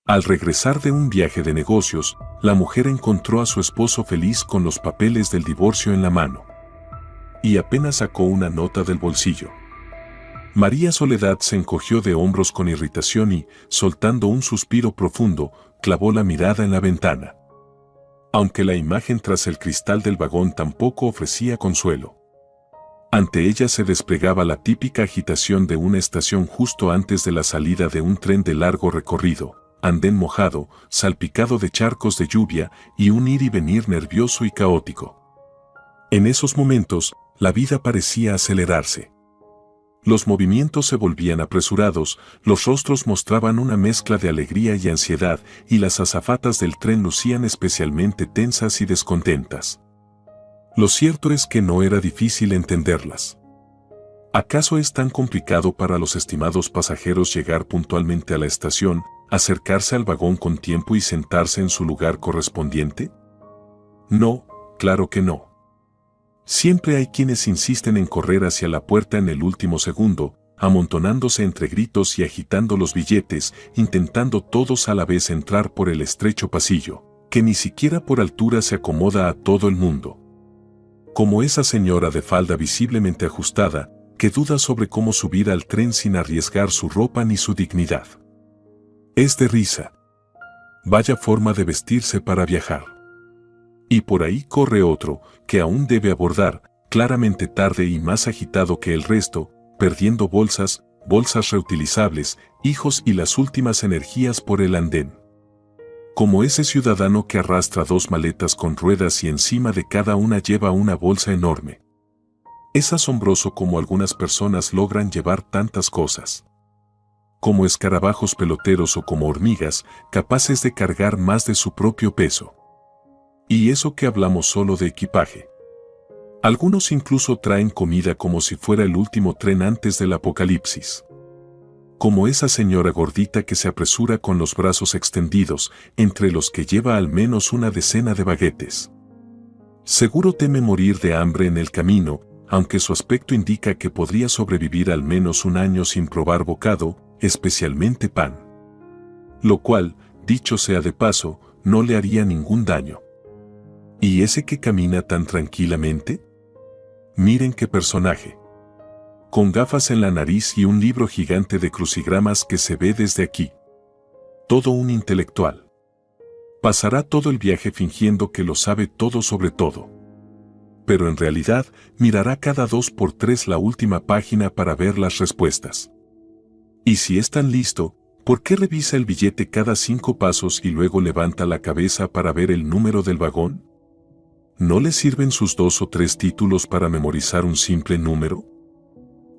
Al regresar de un viaje de negocios, la mujer encontró a su esposo feliz con los papeles del divorcio en la mano. Y apenas sacó una nota del bolsillo. María Soledad se encogió de hombros con irritación y, soltando un suspiro profundo, clavó la mirada en la ventana. Aunque la imagen tras el cristal del vagón tampoco ofrecía consuelo. Ante ella se desplegaba la típica agitación de una estación justo antes de la salida de un tren de largo recorrido, andén mojado, salpicado de charcos de lluvia y un ir y venir nervioso y caótico. En esos momentos, la vida parecía acelerarse. Los movimientos se volvían apresurados, los rostros mostraban una mezcla de alegría y ansiedad, y las azafatas del tren lucían especialmente tensas y descontentas. Lo cierto es que no era difícil entenderlas. ¿Acaso es tan complicado para los estimados pasajeros llegar puntualmente a la estación, acercarse al vagón con tiempo y sentarse en su lugar correspondiente? No, claro que no. Siempre hay quienes insisten en correr hacia la puerta en el último segundo, amontonándose entre gritos y agitando los billetes, intentando todos a la vez entrar por el estrecho pasillo, que ni siquiera por altura se acomoda a todo el mundo. Como esa señora de falda visiblemente ajustada, que duda sobre cómo subir al tren sin arriesgar su ropa ni su dignidad. Es de risa. Vaya forma de vestirse para viajar. Y por ahí corre otro, que aún debe abordar, claramente tarde y más agitado que el resto, perdiendo bolsas reutilizables, hijos y las últimas energías por el andén. Como ese ciudadano que arrastra 2 maletas con ruedas y encima de cada una lleva una bolsa enorme. Es asombroso cómo algunas personas logran llevar tantas cosas. Como escarabajos peloteros o como hormigas, capaces de cargar más de su propio peso. Y eso que hablamos solo de equipaje. Algunos incluso traen comida como si fuera el último tren antes del apocalipsis. Como esa señora gordita que se apresura con los brazos extendidos, entre los que lleva al menos una decena de baguetes. Seguro teme morir de hambre en el camino, aunque su aspecto indica que podría sobrevivir al menos un año sin probar bocado, especialmente pan. Lo cual, dicho sea de paso, no le haría ningún daño. ¿Y ese que camina tan tranquilamente? Miren qué personaje. Con gafas en la nariz y un libro gigante de crucigramas que se ve desde aquí. Todo un intelectual. Pasará todo el viaje fingiendo que lo sabe todo sobre todo. Pero en realidad, mirará cada 2 por 3 la última página para ver las respuestas. Y si es tan listo, ¿por qué revisa el billete cada 5 pasos y luego levanta la cabeza para ver el número del vagón? ¿No le sirven sus 2 o 3 títulos para memorizar un simple número?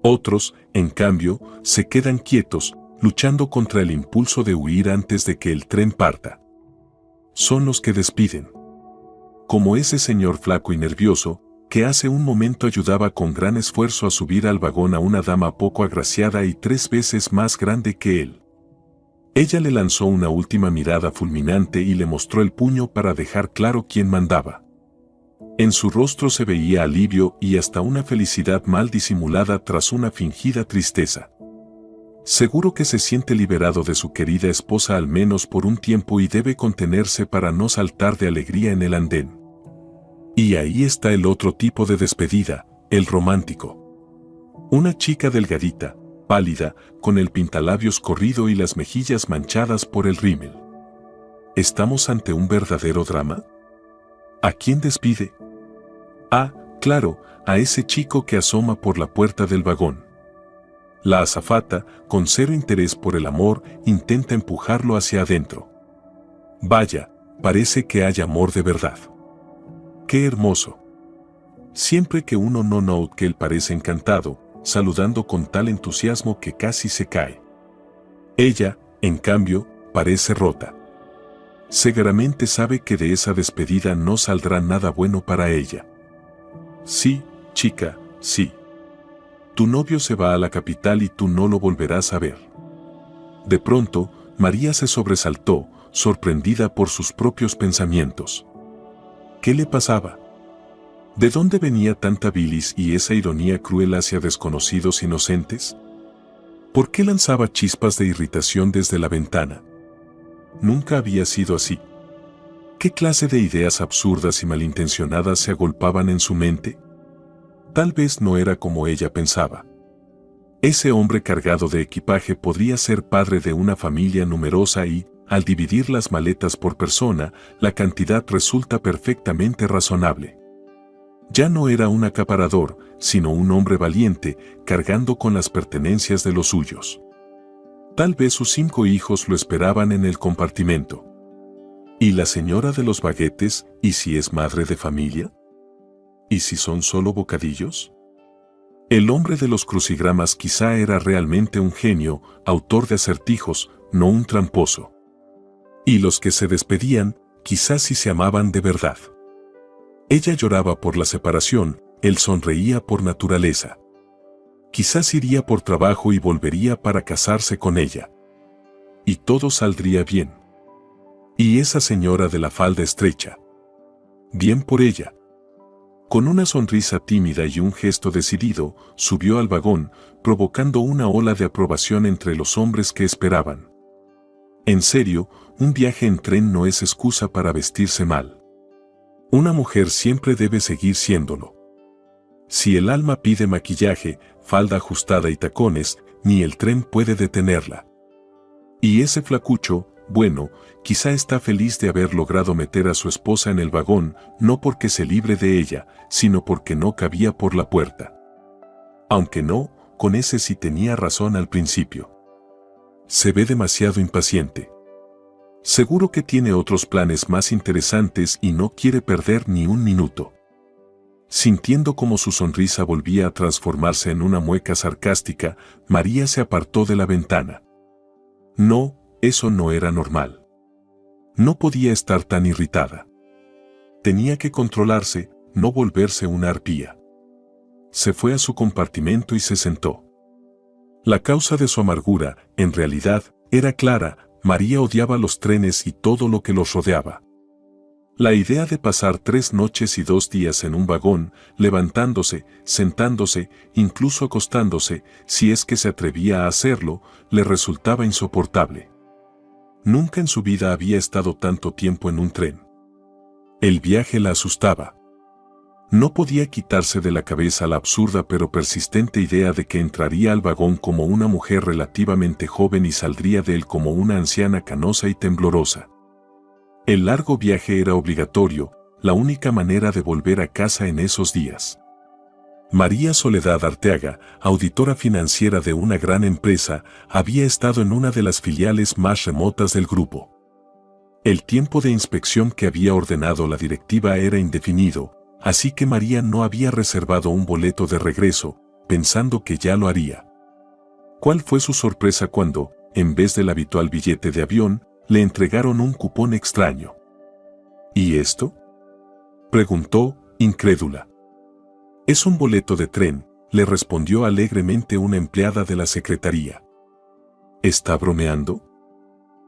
Otros, en cambio, se quedan quietos, luchando contra el impulso de huir antes de que el tren parta. Son los que despiden. Como ese señor flaco y nervioso, que hace un momento ayudaba con gran esfuerzo a subir al vagón a una dama poco agraciada y 3 veces más grande que él. Ella le lanzó una última mirada fulminante y le mostró el puño para dejar claro quién mandaba. En su rostro se veía alivio y hasta una felicidad mal disimulada tras una fingida tristeza. Seguro que se siente liberado de su querida esposa al menos por un tiempo y debe contenerse para no saltar de alegría en el andén. Y ahí está el otro tipo de despedida, el romántico. Una chica delgadita, pálida, con el pintalabios corrido y las mejillas manchadas por el rímel. ¿Estamos ante un verdadero drama? ¿A quién despide? Ah, claro, a ese chico que asoma por la puerta del vagón. La azafata, con cero interés por el amor, intenta empujarlo hacia adentro. Vaya, parece que hay amor de verdad. ¡Qué hermoso! Siempre que uno no nota que él parece encantado, saludando con tal entusiasmo que casi se cae. Ella, en cambio, parece rota. Seguramente sabe que de esa despedida no saldrá nada bueno para ella. Sí, chica, sí. Tu novio se va a la capital y tú no lo volverás a ver. De pronto, María se sobresaltó, sorprendida por sus propios pensamientos. ¿Qué le pasaba? ¿De dónde venía tanta bilis y esa ironía cruel hacia desconocidos inocentes? ¿Por qué lanzaba chispas de irritación desde la ventana? Nunca había sido así. ¿Qué clase de ideas absurdas y malintencionadas se agolpaban en su mente? Tal vez no era como ella pensaba. Ese hombre cargado de equipaje podría ser padre de una familia numerosa y, al dividir las maletas por persona, la cantidad resulta perfectamente razonable. Ya no era un acaparador, sino un hombre valiente, cargando con las pertenencias de los suyos. Tal vez sus 5 hijos lo esperaban en el compartimento. ¿Y la señora de los baguetes, y si es madre de familia? ¿Y si son solo bocadillos? El hombre de los crucigramas quizá era realmente un genio, autor de acertijos, no un tramposo. Y los que se despedían, quizás sí se amaban de verdad. Ella lloraba por la separación, él sonreía por naturaleza. Quizás iría por trabajo y volvería para casarse con ella. Y todo saldría bien. Y esa señora de la falda estrecha. Bien por ella. Con una sonrisa tímida y un gesto decidido, subió al vagón, provocando una ola de aprobación entre los hombres que esperaban. En serio, un viaje en tren no es excusa para vestirse mal. Una mujer siempre debe seguir siéndolo. Si el alma pide maquillaje, falda ajustada y tacones, ni el tren puede detenerla. Y ese flacucho, bueno, quizá está feliz de haber logrado meter a su esposa en el vagón, no porque se libre de ella, sino porque no cabía por la puerta. Aunque no, con ese sí tenía razón al principio. Se ve demasiado impaciente. Seguro que tiene otros planes más interesantes y no quiere perder ni un minuto. Sintiendo como su sonrisa volvía a transformarse en una mueca sarcástica, María se apartó de la ventana. No, eso no era normal. No podía estar tan irritada. Tenía que controlarse, no volverse una arpía. Se fue a su compartimento y se sentó. La causa de su amargura, en realidad, era clara. María odiaba los trenes y todo lo que los rodeaba. La idea de pasar 3 noches y 2 días en un vagón, levantándose, sentándose, incluso acostándose, si es que se atrevía a hacerlo, le resultaba insoportable. Nunca en su vida había estado tanto tiempo en un tren. El viaje la asustaba. No podía quitarse de la cabeza la absurda pero persistente idea de que entraría al vagón como una mujer relativamente joven y saldría de él como una anciana canosa y temblorosa. El largo viaje era obligatorio, la única manera de volver a casa en esos días. María Soledad Arteaga, auditora financiera de una gran empresa, había estado en una de las filiales más remotas del grupo. El tiempo de inspección que había ordenado la directiva era indefinido, así que María no había reservado un boleto de regreso, pensando que ya lo haría. ¿Cuál fue su sorpresa cuando, en vez del habitual billete de avión, le entregaron un cupón extraño? ¿Y esto?, preguntó, incrédula. Es un boleto de tren, le respondió alegremente una empleada de la secretaría. ¿Está bromeando?,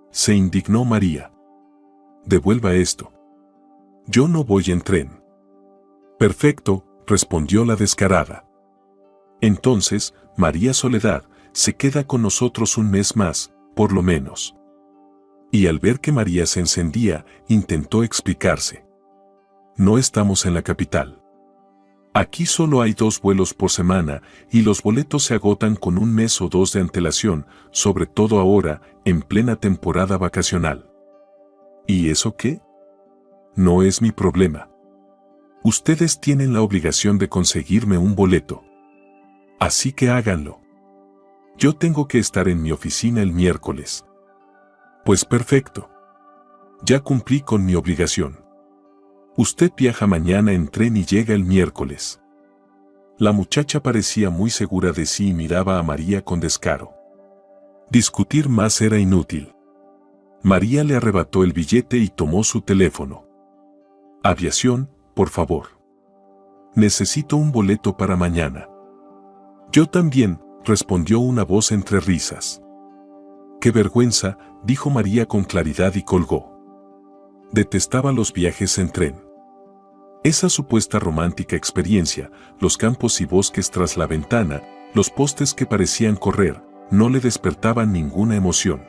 se indignó María. Devuelva esto. Yo no voy en tren. Perfecto, respondió la descarada. Entonces, María Soledad, se queda con nosotros un mes más, por lo menos. Y al ver que María se encendía, intentó explicarse. No estamos en la capital. Aquí solo hay 2 vuelos por semana, y los boletos se agotan con 1 mes o 2 de antelación, sobre todo ahora, en plena temporada vacacional. ¿Y eso qué? No es mi problema. Ustedes tienen la obligación de conseguirme un boleto. Así que háganlo. Yo tengo que estar en mi oficina el miércoles. Pues perfecto. Ya cumplí con mi obligación. Usted viaja mañana en tren y llega el miércoles. La muchacha parecía muy segura de sí y miraba a María con descaro. Discutir más era inútil. María le arrebató el billete y tomó su teléfono. Aviación, por favor. Necesito un boleto para mañana. Yo también, respondió una voz entre risas. Qué vergüenza, dijo María con claridad y colgó. Detestaba los viajes en tren. Esa supuesta romántica experiencia, los campos y bosques tras la ventana, los postes que parecían correr, no le despertaban ninguna emoción.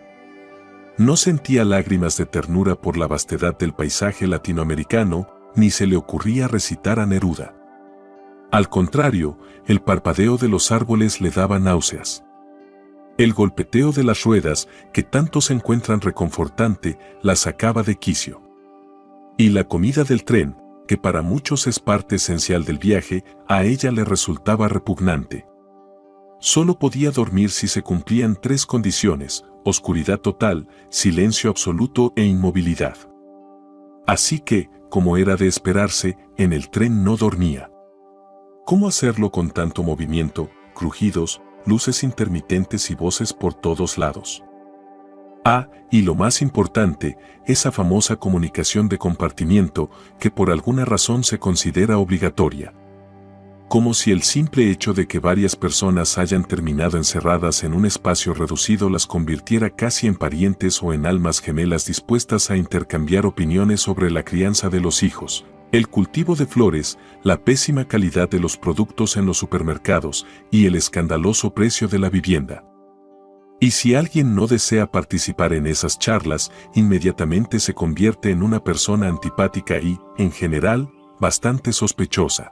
No sentía lágrimas de ternura por la vastedad del paisaje latinoamericano, ni se le ocurría recitar a Neruda. Al contrario, el parpadeo de los árboles le daba náuseas. El golpeteo de las ruedas, que tanto se encuentran reconfortante, la sacaba de quicio. Y la comida del tren, que para muchos es parte esencial del viaje, a ella le resultaba repugnante. Solo podía dormir si se cumplían 3 condiciones: oscuridad total, silencio absoluto e inmovilidad. Así que, como era de esperarse, en el tren no dormía. ¿Cómo hacerlo con tanto movimiento, crujidos, luces intermitentes y voces por todos lados? Y lo más importante, esa famosa comunicación de compartimiento que por alguna razón se considera obligatoria. Como si el simple hecho de que varias personas hayan terminado encerradas en un espacio reducido las convirtiera casi en parientes o en almas gemelas dispuestas a intercambiar opiniones sobre la crianza de los hijos, el cultivo de flores, la pésima calidad de los productos en los supermercados y el escandaloso precio de la vivienda. Y si alguien no desea participar en esas charlas, inmediatamente se convierte en una persona antipática y, en general, bastante sospechosa.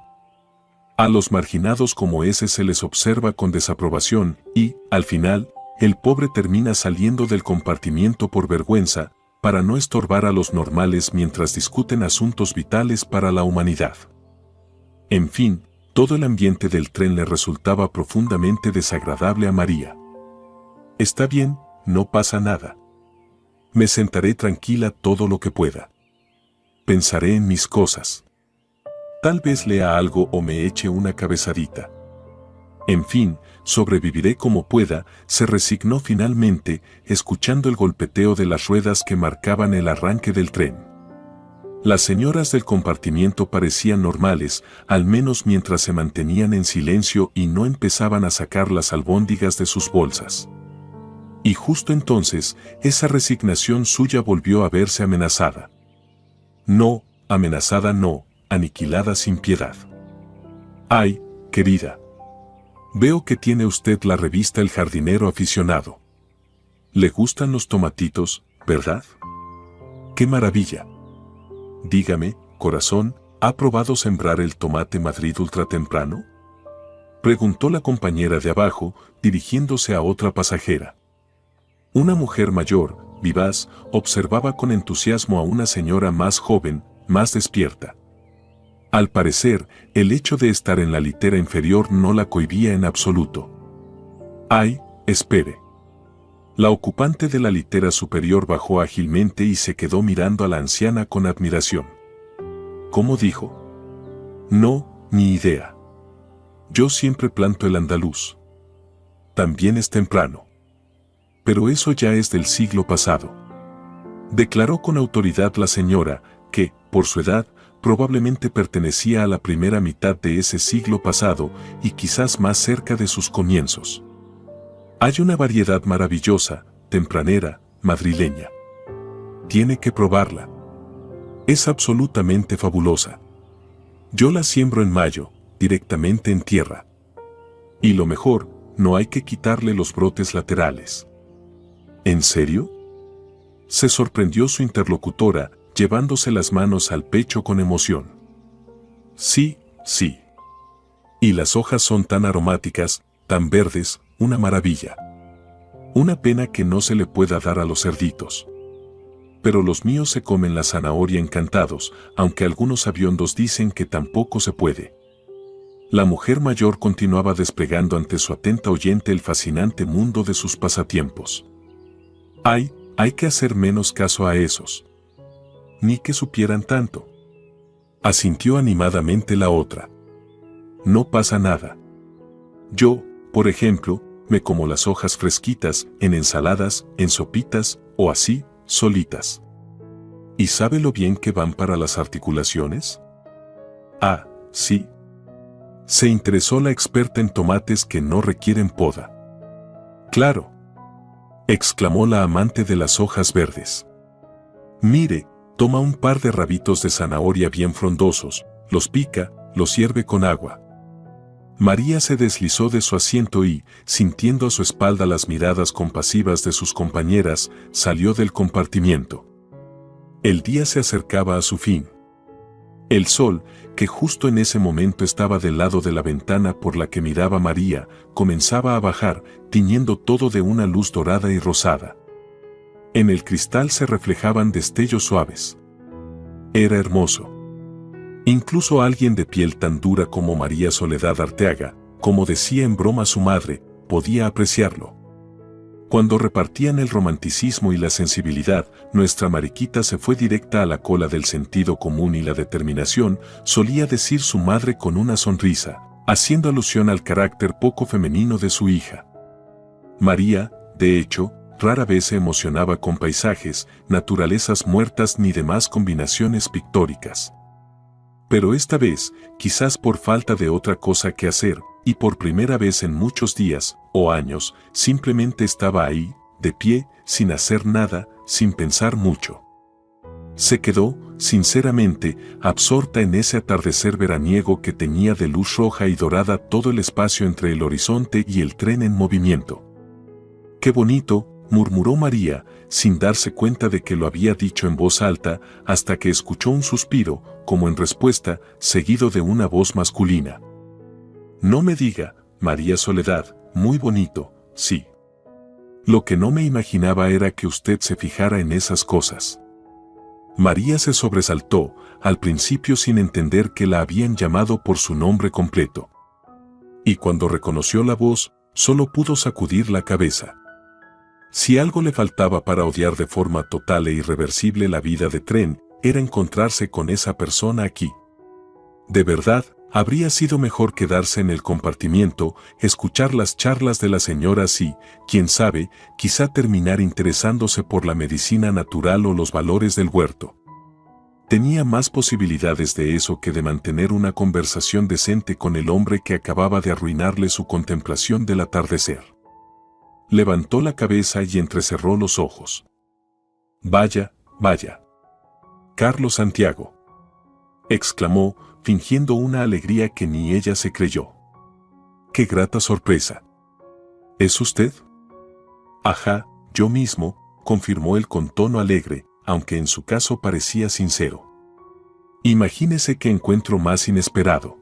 A los marginados como ese se les observa con desaprobación y, al final, el pobre termina saliendo del compartimiento por vergüenza, para no estorbar a los normales mientras discuten asuntos vitales para la humanidad. En fin, todo el ambiente del tren le resultaba profundamente desagradable a María. Está bien, no pasa nada. Me sentaré tranquila todo lo que pueda. Pensaré en mis cosas. Tal vez lea algo o me eche una cabezadita. En fin, sobreviviré como pueda, se resignó finalmente, escuchando el golpeteo de las ruedas que marcaban el arranque del tren. Las señoras del compartimiento parecían normales, al menos mientras se mantenían en silencio y no empezaban a sacar las albóndigas de sus bolsas. Y justo entonces, esa resignación suya volvió a verse amenazada. No, amenazada no, aniquilada sin piedad. Ay, querida. Veo que tiene usted la revista El Jardinero Aficionado. ¿Le gustan los tomatitos, verdad? ¡Qué maravilla! Dígame, corazón, ¿ha probado sembrar el tomate Madrid ultratemprano? Preguntó la compañera de abajo, dirigiéndose a otra pasajera. Una mujer mayor, vivaz, observaba con entusiasmo a una señora más joven, más despierta. Al parecer, el hecho de estar en la litera inferior no la cohibía en absoluto. ¡Ay, espere! La ocupante de la litera superior bajó ágilmente y se quedó mirando a la anciana con admiración. ¿Cómo dijo? No, ni idea. Yo siempre planto el andaluz. También es temprano. Pero eso ya es del siglo pasado. Declaró con autoridad la señora, que, por su edad, probablemente pertenecía a la primera mitad de ese siglo pasado y quizás más cerca de sus comienzos. Hay una variedad maravillosa, tempranera, madrileña. Tiene que probarla. Es absolutamente fabulosa. Yo la siembro en mayo, directamente en tierra. Y lo mejor, no hay que quitarle los brotes laterales. ¿En serio? Se sorprendió su interlocutora, llevándose las manos al pecho con emoción. Sí, sí. Y las hojas son tan aromáticas, tan verdes, una maravilla. Una pena que no se le pueda dar a los cerditos. Pero los míos se comen la zanahoria encantados, aunque algunos sabiondos dicen que tampoco se puede. La mujer mayor continuaba desplegando ante su atenta oyente el fascinante mundo de sus pasatiempos. Hay que hacer menos caso a esos. Ni que supieran tanto. Asintió animadamente la otra. No pasa nada. Yo, por ejemplo, me como las hojas fresquitas, en ensaladas, en sopitas, o así, solitas. ¿Y sabe lo bien que van para las articulaciones? Ah, sí. Se interesó la experta en tomates que no requieren poda. Claro. Exclamó la amante de las hojas verdes. Mire, toma un par de rabitos de zanahoria bien frondosos, los pica, los hierve con agua. María se deslizó de su asiento y, sintiendo a su espalda las miradas compasivas de sus compañeras, salió del compartimiento. El día se acercaba a su fin. El sol, que justo en ese momento estaba del lado de la ventana por la que miraba María, comenzaba a bajar, tiñendo todo de una luz dorada y rosada. En el cristal se reflejaban destellos suaves. Era hermoso. Incluso alguien de piel tan dura como María Soledad Arteaga, como decía en broma su madre, podía apreciarlo. Cuando repartían el romanticismo y la sensibilidad, nuestra Mariquita se fue directa a la cola del sentido común y la determinación, solía decir su madre con una sonrisa, haciendo alusión al carácter poco femenino de su hija. María, de hecho, rara vez se emocionaba con paisajes, naturalezas muertas ni demás combinaciones pictóricas. Pero esta vez, quizás por falta de otra cosa que hacer, y por primera vez en muchos días, o años, simplemente estaba ahí, de pie, sin hacer nada, sin pensar mucho. Se quedó, sinceramente, absorta en ese atardecer veraniego que teñía de luz roja y dorada todo el espacio entre el horizonte y el tren en movimiento. ¡Qué bonito!, murmuró María, sin darse cuenta de que lo había dicho en voz alta, hasta que escuchó un suspiro, como en respuesta, seguido de una voz masculina. No me diga, María Soledad, muy bonito, sí. Lo que no me imaginaba era que usted se fijara en esas cosas. María se sobresaltó, al principio sin entender que la habían llamado por su nombre completo. Y cuando reconoció la voz, solo pudo sacudir la cabeza. Si algo le faltaba para odiar de forma total e irreversible la vida de tren, era encontrarse con esa persona aquí. De verdad, habría sido mejor quedarse en el compartimiento, escuchar las charlas de las señoras y, quién sabe, quizá terminar interesándose por la medicina natural o los valores del huerto. Tenía más posibilidades de eso que de mantener una conversación decente con el hombre que acababa de arruinarle su contemplación del atardecer. Levantó la cabeza y entrecerró los ojos. «Vaya, vaya. Carlos Santiago», exclamó, fingiendo una alegría que ni ella se creyó. «¡Qué grata sorpresa! ¿Es usted?» «Ajá, yo mismo», confirmó él con tono alegre, aunque en su caso parecía sincero. «Imagínese qué encuentro más inesperado.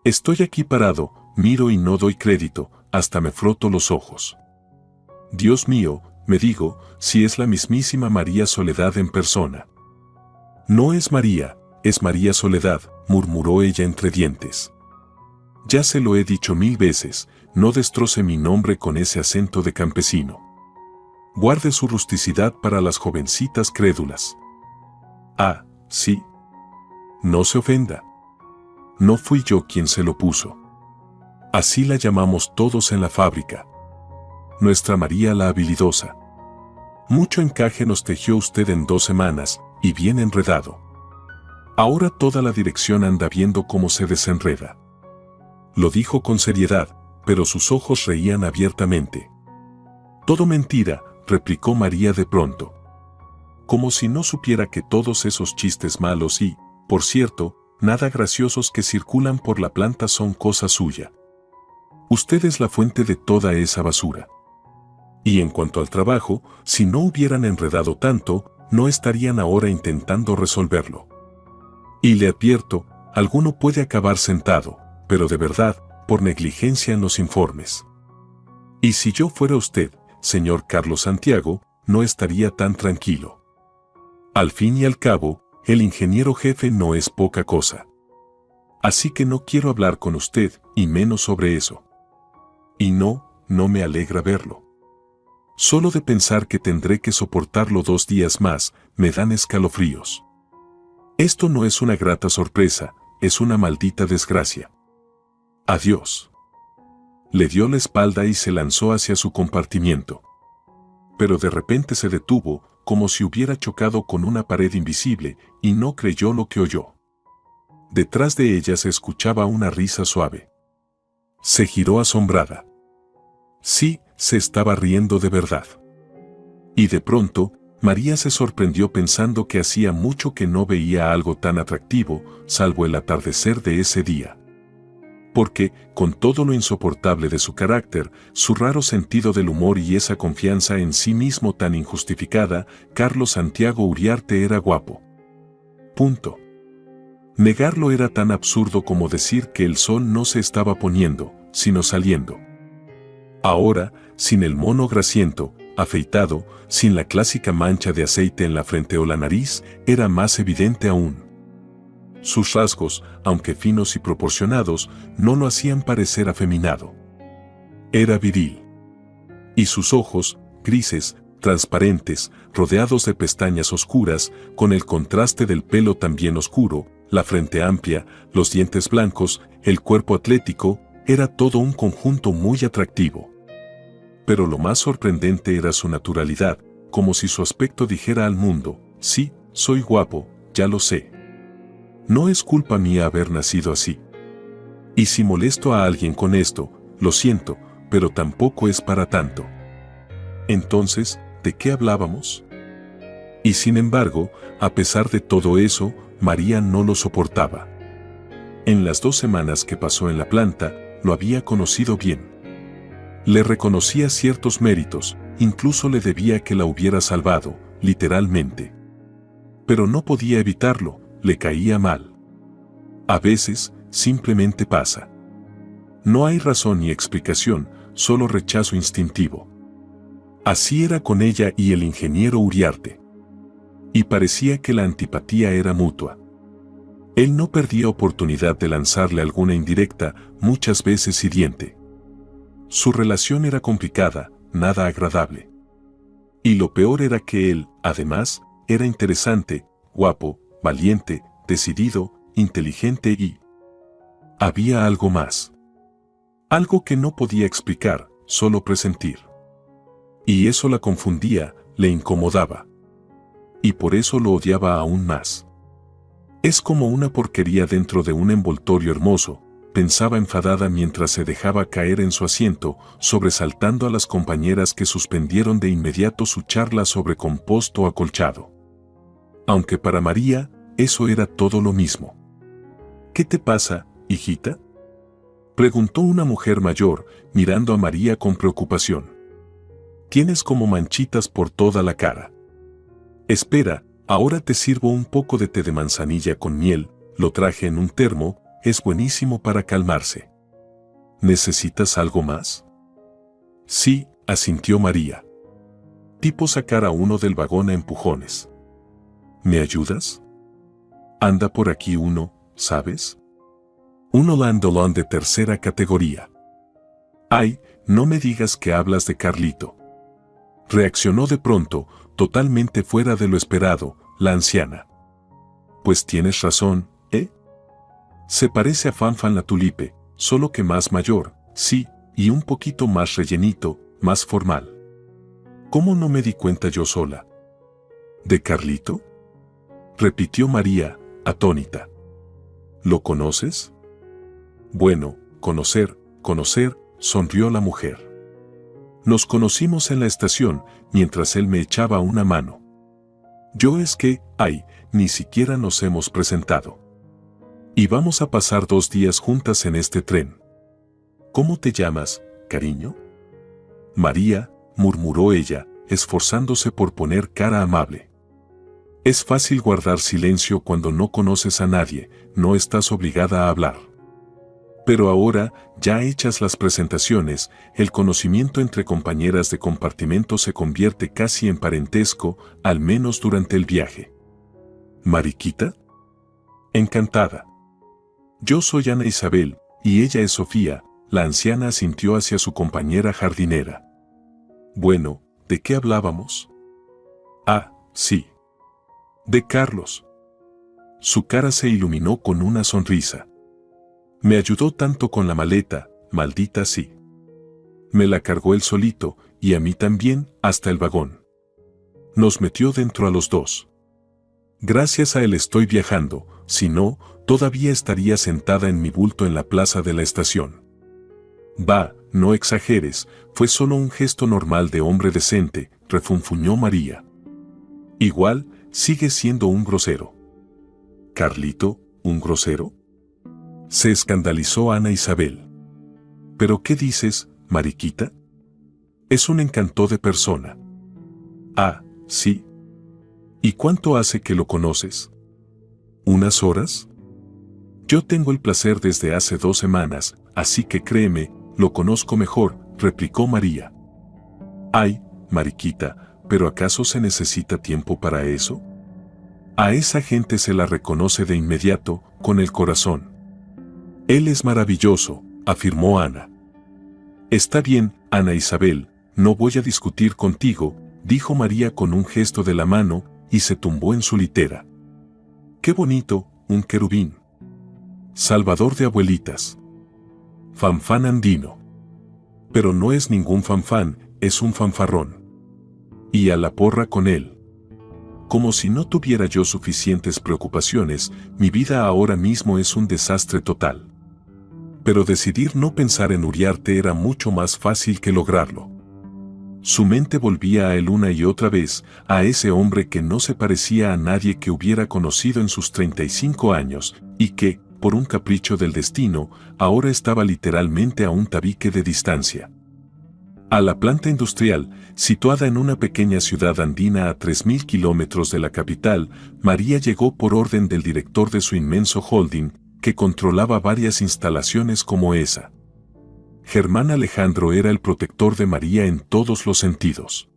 Estoy aquí parado, miro y no doy crédito, hasta me froto los ojos. Dios mío, me digo, si es la mismísima María Soledad en persona». «No es María, es María Soledad», murmuró ella entre dientes. «Ya se lo he dicho 1000 veces, no destroce mi nombre con ese acento de campesino. Guarde su rusticidad para las jovencitas crédulas». «Ah, sí. No se ofenda. No fui yo quien se lo puso. Así la llamamos todos en la fábrica. Nuestra María la habilidosa. Mucho encaje nos tejió usted en 2 semanas, y bien enredado. Ahora toda la dirección anda viendo cómo se desenreda». Lo dijo con seriedad, pero sus ojos reían abiertamente. «Todo mentira», replicó María de pronto. Como si no supiera que todos esos chistes malos y, por cierto, nada graciosos que circulan por la planta son cosa suya. Usted es la fuente de toda esa basura. Y en cuanto al trabajo, si no hubieran enredado tanto, no estarían ahora intentando resolverlo. Y le advierto, alguno puede acabar sentado, pero de verdad, por negligencia en los informes. Y si yo fuera usted, señor Carlos Santiago, no estaría tan tranquilo. Al fin y al cabo, el ingeniero jefe no es poca cosa. Así que no quiero hablar con usted, y menos sobre eso. Y no me alegra verlo. Solo de pensar que tendré que soportarlo 2 días más, me dan escalofríos. Esto no es una grata sorpresa, es una maldita desgracia. Adiós». Le dio la espalda y se lanzó hacia su compartimiento. Pero de repente se detuvo, como si hubiera chocado con una pared invisible, y no creyó lo que oyó. Detrás de ella se escuchaba una risa suave. Se giró asombrada. Sí, se estaba riendo de verdad. Y de pronto, María se sorprendió pensando que hacía mucho que no veía algo tan atractivo, salvo el atardecer de ese día. porque, con todo lo insoportable de su carácter, su raro sentido del humor y esa confianza en sí mismo tan injustificada, Carlos Santiago Uriarte era guapo. Punto. Negarlo era tan absurdo como decir que el sol no se estaba poniendo, sino saliendo. Ahora, sin el mono grasiento, afeitado, sin la clásica mancha de aceite en la frente o la nariz, era más evidente aún. Sus rasgos, aunque finos y proporcionados, no lo hacían parecer afeminado. Era viril. Y sus ojos, grises, transparentes, rodeados de pestañas oscuras, con el contraste del pelo también oscuro, la frente amplia, los dientes blancos, el cuerpo atlético, era todo un conjunto muy atractivo. Pero lo más sorprendente era su naturalidad, como si su aspecto dijera al mundo: sí, soy guapo, ya lo sé. No es culpa mía haber nacido así. Y si molesto a alguien con esto, lo siento, pero tampoco es para tanto. Entonces, ¿de qué hablábamos? Y sin embargo, a pesar de todo eso, María no lo soportaba. En las 2 semanas que pasó en la planta, lo había conocido bien. Le reconocía ciertos méritos, incluso le debía que la hubiera salvado, literalmente. Pero no podía evitarlo, le caía mal. A veces, simplemente pasa. No hay razón ni explicación, solo rechazo instintivo. Así era con ella y el ingeniero Uriarte. Y parecía que la antipatía era mutua. Él no perdía oportunidad de lanzarle alguna indirecta, muchas veces hiriente. Su relación era complicada, nada agradable. Y lo peor era que él, además, era interesante, guapo, valiente, decidido, inteligente y... había algo más. Algo que no podía explicar, solo presentir. Y eso la confundía, le incomodaba. Y por eso lo odiaba aún más. Es como una porquería dentro de un envoltorio hermoso, pensaba enfadada mientras se dejaba caer en su asiento, sobresaltando a las compañeras que suspendieron de inmediato su charla sobre composto acolchado. Aunque para María, eso era todo lo mismo. ¿Qué te pasa, hijita?, preguntó una mujer mayor, mirando a María con preocupación. Tienes como manchitas por toda la cara. Espera, ahora te sirvo un poco de té de manzanilla con miel, lo traje en un termo, es buenísimo para calmarse. ¿Necesitas algo más? Sí, asintió María. Tipo sacar a uno del vagón a empujones. ¿Me ayudas? Anda por aquí uno, ¿sabes? Un landolón de tercera categoría. Ay, no me digas que hablas de Carlito. Reaccionó de pronto, totalmente fuera de lo esperado, la anciana. Pues tienes razón, ¿eh? Se parece a Fanfan la Tulipe, solo que más mayor, sí, y un poquito más rellenito, más formal. ¿Cómo no me di cuenta yo sola? ¿De Carlito?, repitió María, atónita. ¿Lo conoces? Bueno, conocer, sonrió la mujer. Nos conocimos en la estación, mientras él me echaba una mano. Yo es que, ni siquiera nos hemos presentado. Y vamos a pasar 2 días juntas en este tren. ¿Cómo te llamas, cariño? María, murmuró ella, esforzándose por poner cara amable. Es fácil guardar silencio cuando no conoces a nadie, no estás obligada a hablar. Pero ahora, ya hechas las presentaciones, el conocimiento entre compañeras de compartimento se convierte casi en parentesco, al menos durante el viaje. ¿Mariquita? Encantada. Yo soy Ana Isabel, y ella es Sofía, la anciana asintió hacia su compañera jardinera. Bueno, ¿de qué hablábamos? Ah, sí. De Carlos. Su cara se iluminó con una sonrisa. Me ayudó tanto con la maleta, maldita sí. Me la cargó él solito, y a mí también, hasta el vagón. Nos metió dentro a los 2. Gracias a él estoy viajando, si no, todavía estaría sentada en mi bulto en la plaza de la estación. Va, no exageres, fue solo un gesto normal de hombre decente, refunfuñó María. Igual, sigue siendo un grosero. ¿Carlito, un grosero? Se escandalizó Ana Isabel. ¿Pero qué dices, Mariquita? Es un encanto de persona. Ah, sí. ¿Y cuánto hace que lo conoces? ¿Unas horas? Yo tengo el placer desde hace 2 semanas, así que créeme, lo conozco mejor, replicó María. Ay, Mariquita, ¿pero acaso se necesita tiempo para eso? A esa gente se la reconoce de inmediato, con el corazón. Él es maravilloso, afirmó Ana. Está bien, Ana Isabel, no voy a discutir contigo, dijo María con un gesto de la mano, y se tumbó en su litera. Qué bonito, un querubín. Salvador de abuelitas. Fanfán andino. Pero no es ningún fanfán, es un fanfarrón. Y a la porra con él. Como si no tuviera yo suficientes preocupaciones, mi vida ahora mismo es un desastre total. Pero decidir no pensar en Uriarte era mucho más fácil que lograrlo. Su mente volvía a él una y otra vez, a ese hombre que no se parecía a nadie que hubiera conocido en sus 35 años, y que, por un capricho del destino, ahora estaba literalmente a un tabique de distancia. A la planta industrial, situada en una pequeña ciudad andina a 3.000 kilómetros de la capital, María llegó por orden del director de su inmenso holding, que controlaba varias instalaciones como esa. Germán Alejandro era el protector de María en todos los sentidos.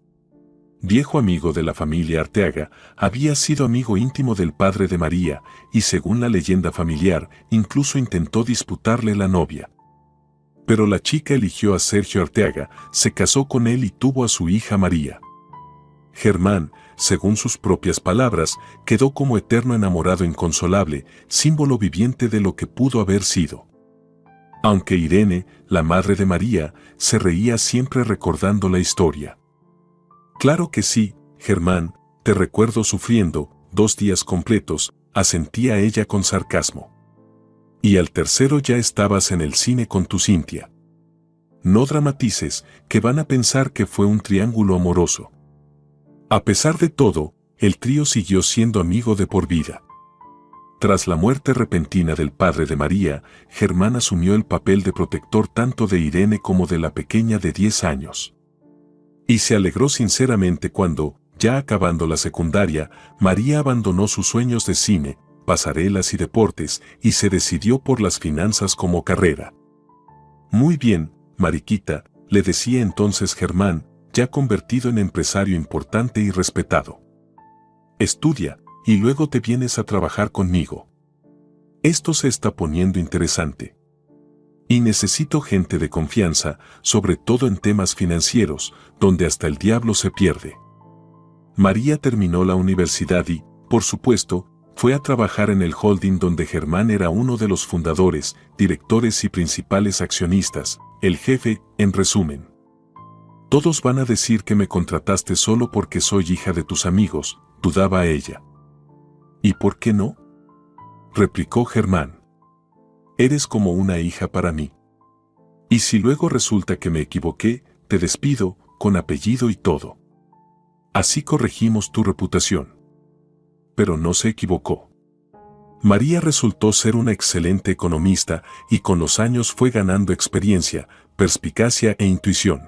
Viejo amigo de la familia Arteaga, había sido amigo íntimo del padre de María, y según la leyenda familiar, incluso intentó disputarle la novia. Pero la chica eligió a Sergio Arteaga, se casó con él y tuvo a su hija María. Germán, según sus propias palabras, quedó como eterno enamorado inconsolable, símbolo viviente de lo que pudo haber sido. Aunque Irene, la madre de María, se reía siempre recordando la historia. Claro que sí, Germán, te recuerdo sufriendo, 2 días completos, asentía ella con sarcasmo. Y al tercero ya estabas en el cine con tu Cintia. No dramatices, que van a pensar que fue un triángulo amoroso. A pesar de todo, el trío siguió siendo amigo de por vida. Tras la muerte repentina del padre de María, Germán asumió el papel de protector tanto de Irene como de la pequeña de 10 años. Y se alegró sinceramente cuando, ya acabando la secundaria, María abandonó sus sueños de cine, pasarelas y deportes, y se decidió por las finanzas como carrera. Muy bien, Mariquita, le decía entonces Germán, ya convertido en empresario importante y respetado. Estudia, y luego te vienes a trabajar conmigo. Esto se está poniendo interesante. Y necesito gente de confianza, sobre todo en temas financieros, donde hasta el diablo se pierde. María terminó la universidad y, por supuesto, fue a trabajar en el holding donde Germán era uno de los fundadores, directores y principales accionistas, el jefe, en resumen. Todos van a decir que me contrataste solo porque soy hija de tus amigos, dudaba ella. ¿Y por qué no?, replicó Germán. Eres como una hija para mí. Y si luego resulta que me equivoqué, te despido, con apellido y todo. Así corregimos tu reputación. Pero no se equivocó. María resultó ser una excelente economista y con los años fue ganando experiencia, perspicacia e intuición.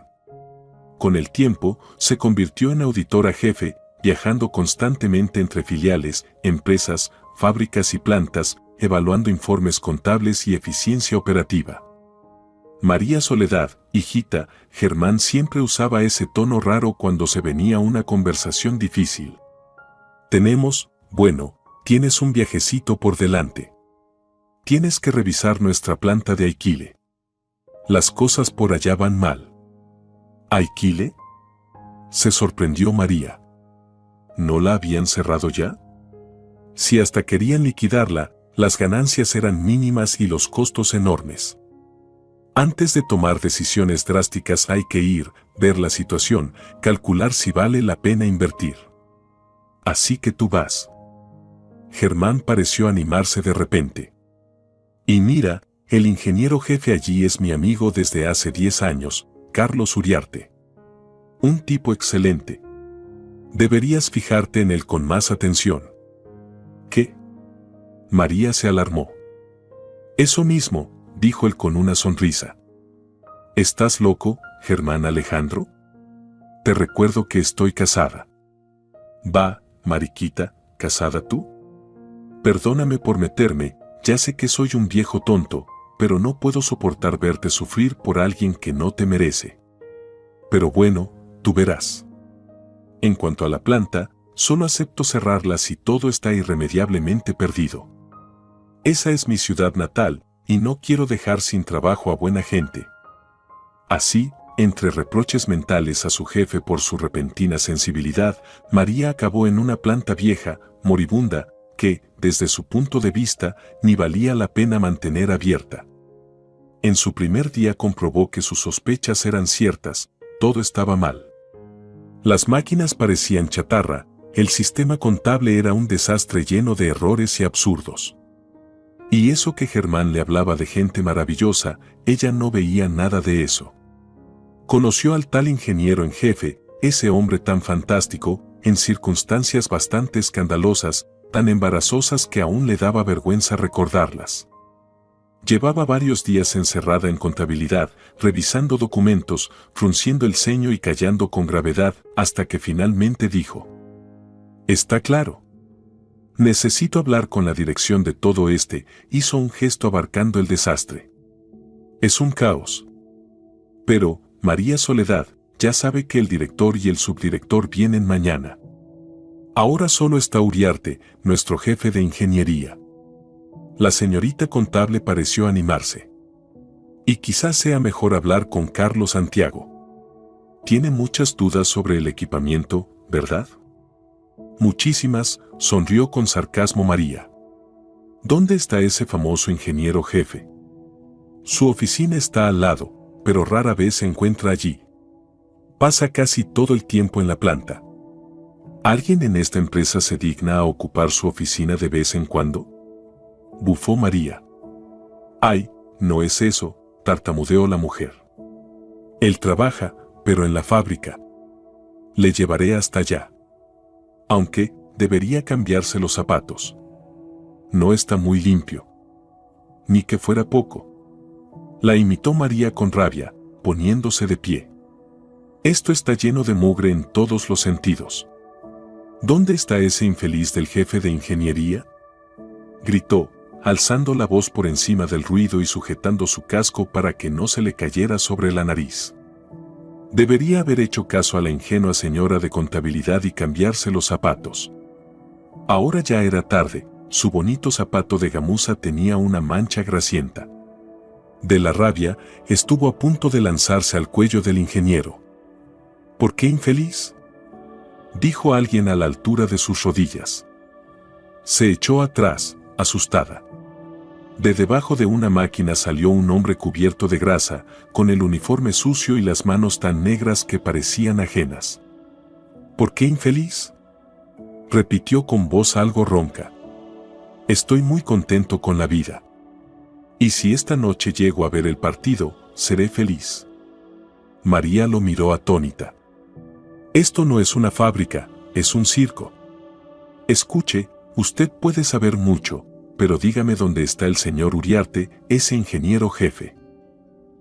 Con el tiempo, se convirtió en auditora jefe, viajando constantemente entre filiales, empresas, fábricas y plantas, evaluando informes contables y eficiencia operativa. María Soledad, hijita, Germán siempre usaba ese tono raro cuando se venía una conversación difícil. Tienes un viajecito por delante. Tienes que revisar nuestra planta de Aikile. Las cosas por allá van mal. ¿Aikile?, se sorprendió María. ¿No la habían cerrado ya? Si hasta querían liquidarla, las ganancias eran mínimas y los costos enormes. Antes de tomar decisiones drásticas hay que ir, ver la situación, calcular si vale la pena invertir. Así que tú vas. Germán pareció animarse de repente. Y mira, el ingeniero jefe allí es mi amigo desde hace 10 años, Carlos Uriarte. Un tipo excelente. Deberías fijarte en él con más atención. ¿Qué? María se alarmó. Eso mismo, dijo él con una sonrisa. ¿Estás loco, Germán Alejandro? Te recuerdo que estoy casada. Va, mariquita, ¿casada tú? Perdóname por meterme, ya sé que soy un viejo tonto, pero no puedo soportar verte sufrir por alguien que no te merece. Pero bueno, tú verás. En cuanto a la planta, solo acepto cerrarla si todo está irremediablemente perdido. Esa es mi ciudad natal, y no quiero dejar sin trabajo a buena gente. Así, entre reproches mentales a su jefe por su repentina sensibilidad, María acabó en una planta vieja, moribunda, que, desde su punto de vista, ni valía la pena mantener abierta. En su primer día comprobó que sus sospechas eran ciertas, todo estaba mal. Las máquinas parecían chatarra, el sistema contable era un desastre lleno de errores y absurdos. Y eso que Germán le hablaba de gente maravillosa, ella no veía nada de eso. Conoció al tal ingeniero en jefe, ese hombre tan fantástico, en circunstancias bastante escandalosas, tan embarazosas que aún le daba vergüenza recordarlas. Llevaba varios días encerrada en contabilidad, revisando documentos, frunciendo el ceño y callando con gravedad, hasta que finalmente dijo: «Está claro. Necesito hablar con la dirección de todo hizo un gesto abarcando el desastre. Es un caos. Pero, María Soledad, ya sabe que el director y el subdirector vienen mañana. Ahora solo está Uriarte, nuestro jefe de ingeniería». La señorita contable pareció animarse. «Y quizás sea mejor hablar con Carlos Santiago. Tiene muchas dudas sobre el equipamiento, ¿verdad?» «Muchísimas», sonrió con sarcasmo María. «¿Dónde está ese famoso ingeniero jefe?» «Su oficina está al lado, pero rara vez se encuentra allí. Pasa casi todo el tiempo en la planta. ¿Alguien en esta empresa se digna a ocupar su oficina de vez en cuando?», bufó María. «Ay, no es eso», tartamudeó la mujer. «Él trabaja, pero en la fábrica. Le llevaré hasta allá. Aunque, debería cambiarse los zapatos. No está muy limpio». «Ni que fuera poco», la imitó María con rabia, poniéndose de pie. «Esto está lleno de mugre en todos los sentidos. ¿Dónde está ese infeliz del jefe de ingeniería?», gritó, alzando la voz por encima del ruido y sujetando su casco para que no se le cayera sobre la nariz. Debería haber hecho caso a la ingenua señora de contabilidad y cambiarse los zapatos. Ahora ya era tarde, su bonito zapato de gamuza tenía una mancha grasienta. De la rabia, estuvo a punto de lanzarse al cuello del ingeniero. «¿Por qué infeliz?», dijo alguien a la altura de sus rodillas. Se echó atrás, asustada. De debajo de una máquina salió un hombre cubierto de grasa, con el uniforme sucio y las manos tan negras que parecían ajenas. «¿Por qué infeliz?», repitió con voz algo ronca. «Estoy muy contento con la vida. Y si esta noche llego a ver el partido, seré feliz». María lo miró atónita. «Esto no es una fábrica, es un circo. Escuche, usted puede saber mucho, pero dígame dónde está el señor Uriarte, ese ingeniero jefe».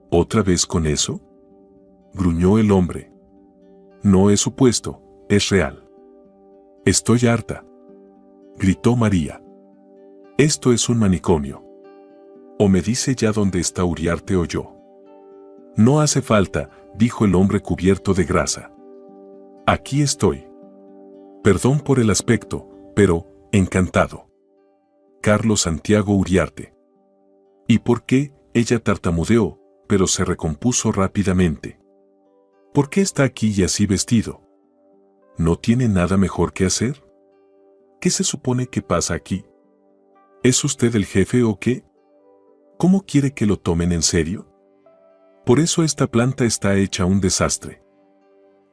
«¿Otra vez con eso?», gruñó el hombre. «No es supuesto, es real». «Estoy harta», gritó María. «Esto es un manicomio. O me dice ya dónde está Uriarte o yo». «No hace falta», dijo el hombre cubierto de grasa. «Aquí estoy. Perdón por el aspecto, pero, encantado. Carlos Santiago Uriarte». «¿Y por qué?», ella tartamudeó, pero se recompuso rápidamente. «¿Por qué está aquí y así vestido? ¿No tiene nada mejor que hacer? ¿Qué se supone que pasa aquí? ¿Es usted el jefe o qué? ¿Cómo quiere que lo tomen en serio? Por eso esta planta está hecha un desastre.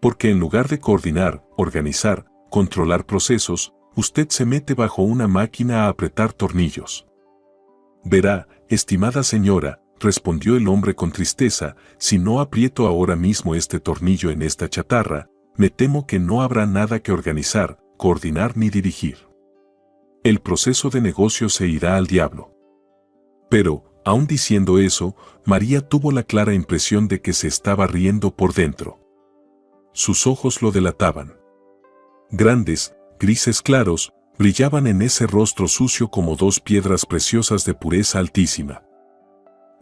Porque en lugar de coordinar, organizar, controlar procesos, usted se mete bajo una máquina a apretar tornillos». «Verá, estimada señora», respondió el hombre con tristeza, «si no aprieto ahora mismo este tornillo en esta chatarra, me temo que no habrá nada que organizar, coordinar ni dirigir. El proceso de negocio se irá al diablo». «Pero, Aún diciendo eso, María tuvo la clara impresión de que se estaba riendo por dentro. Sus ojos lo delataban. Grandes, grises claros, brillaban en ese rostro sucio como dos piedras preciosas de pureza altísima.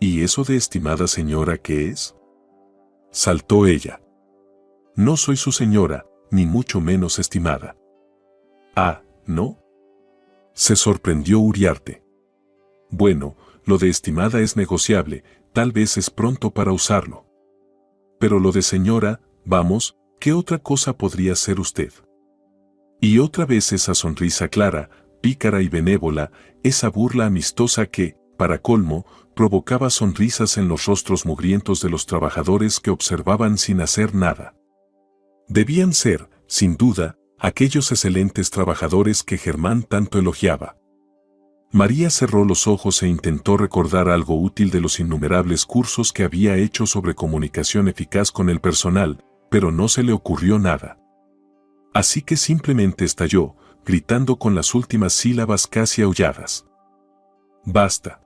¿Y eso de estimada señora qué es? Saltó ella. No soy su señora, ni mucho menos estimada. Ah, ¿no? Se sorprendió Uriarte. Bueno, lo de estimada es negociable, tal vez es pronto para usarlo. Pero lo de señora, vamos, ¿qué otra cosa podría ser usted? Y otra vez esa sonrisa clara, pícara y benévola, esa burla amistosa que, para colmo, provocaba sonrisas en los rostros mugrientos de los trabajadores que observaban sin hacer nada. Debían ser, sin duda, aquellos excelentes trabajadores que Germán tanto elogiaba. María cerró los ojos e intentó recordar algo útil de los innumerables cursos que había hecho sobre comunicación eficaz con el personal, pero no se le ocurrió nada. Así que simplemente estalló, gritando con las últimas sílabas casi aulladas. Basta.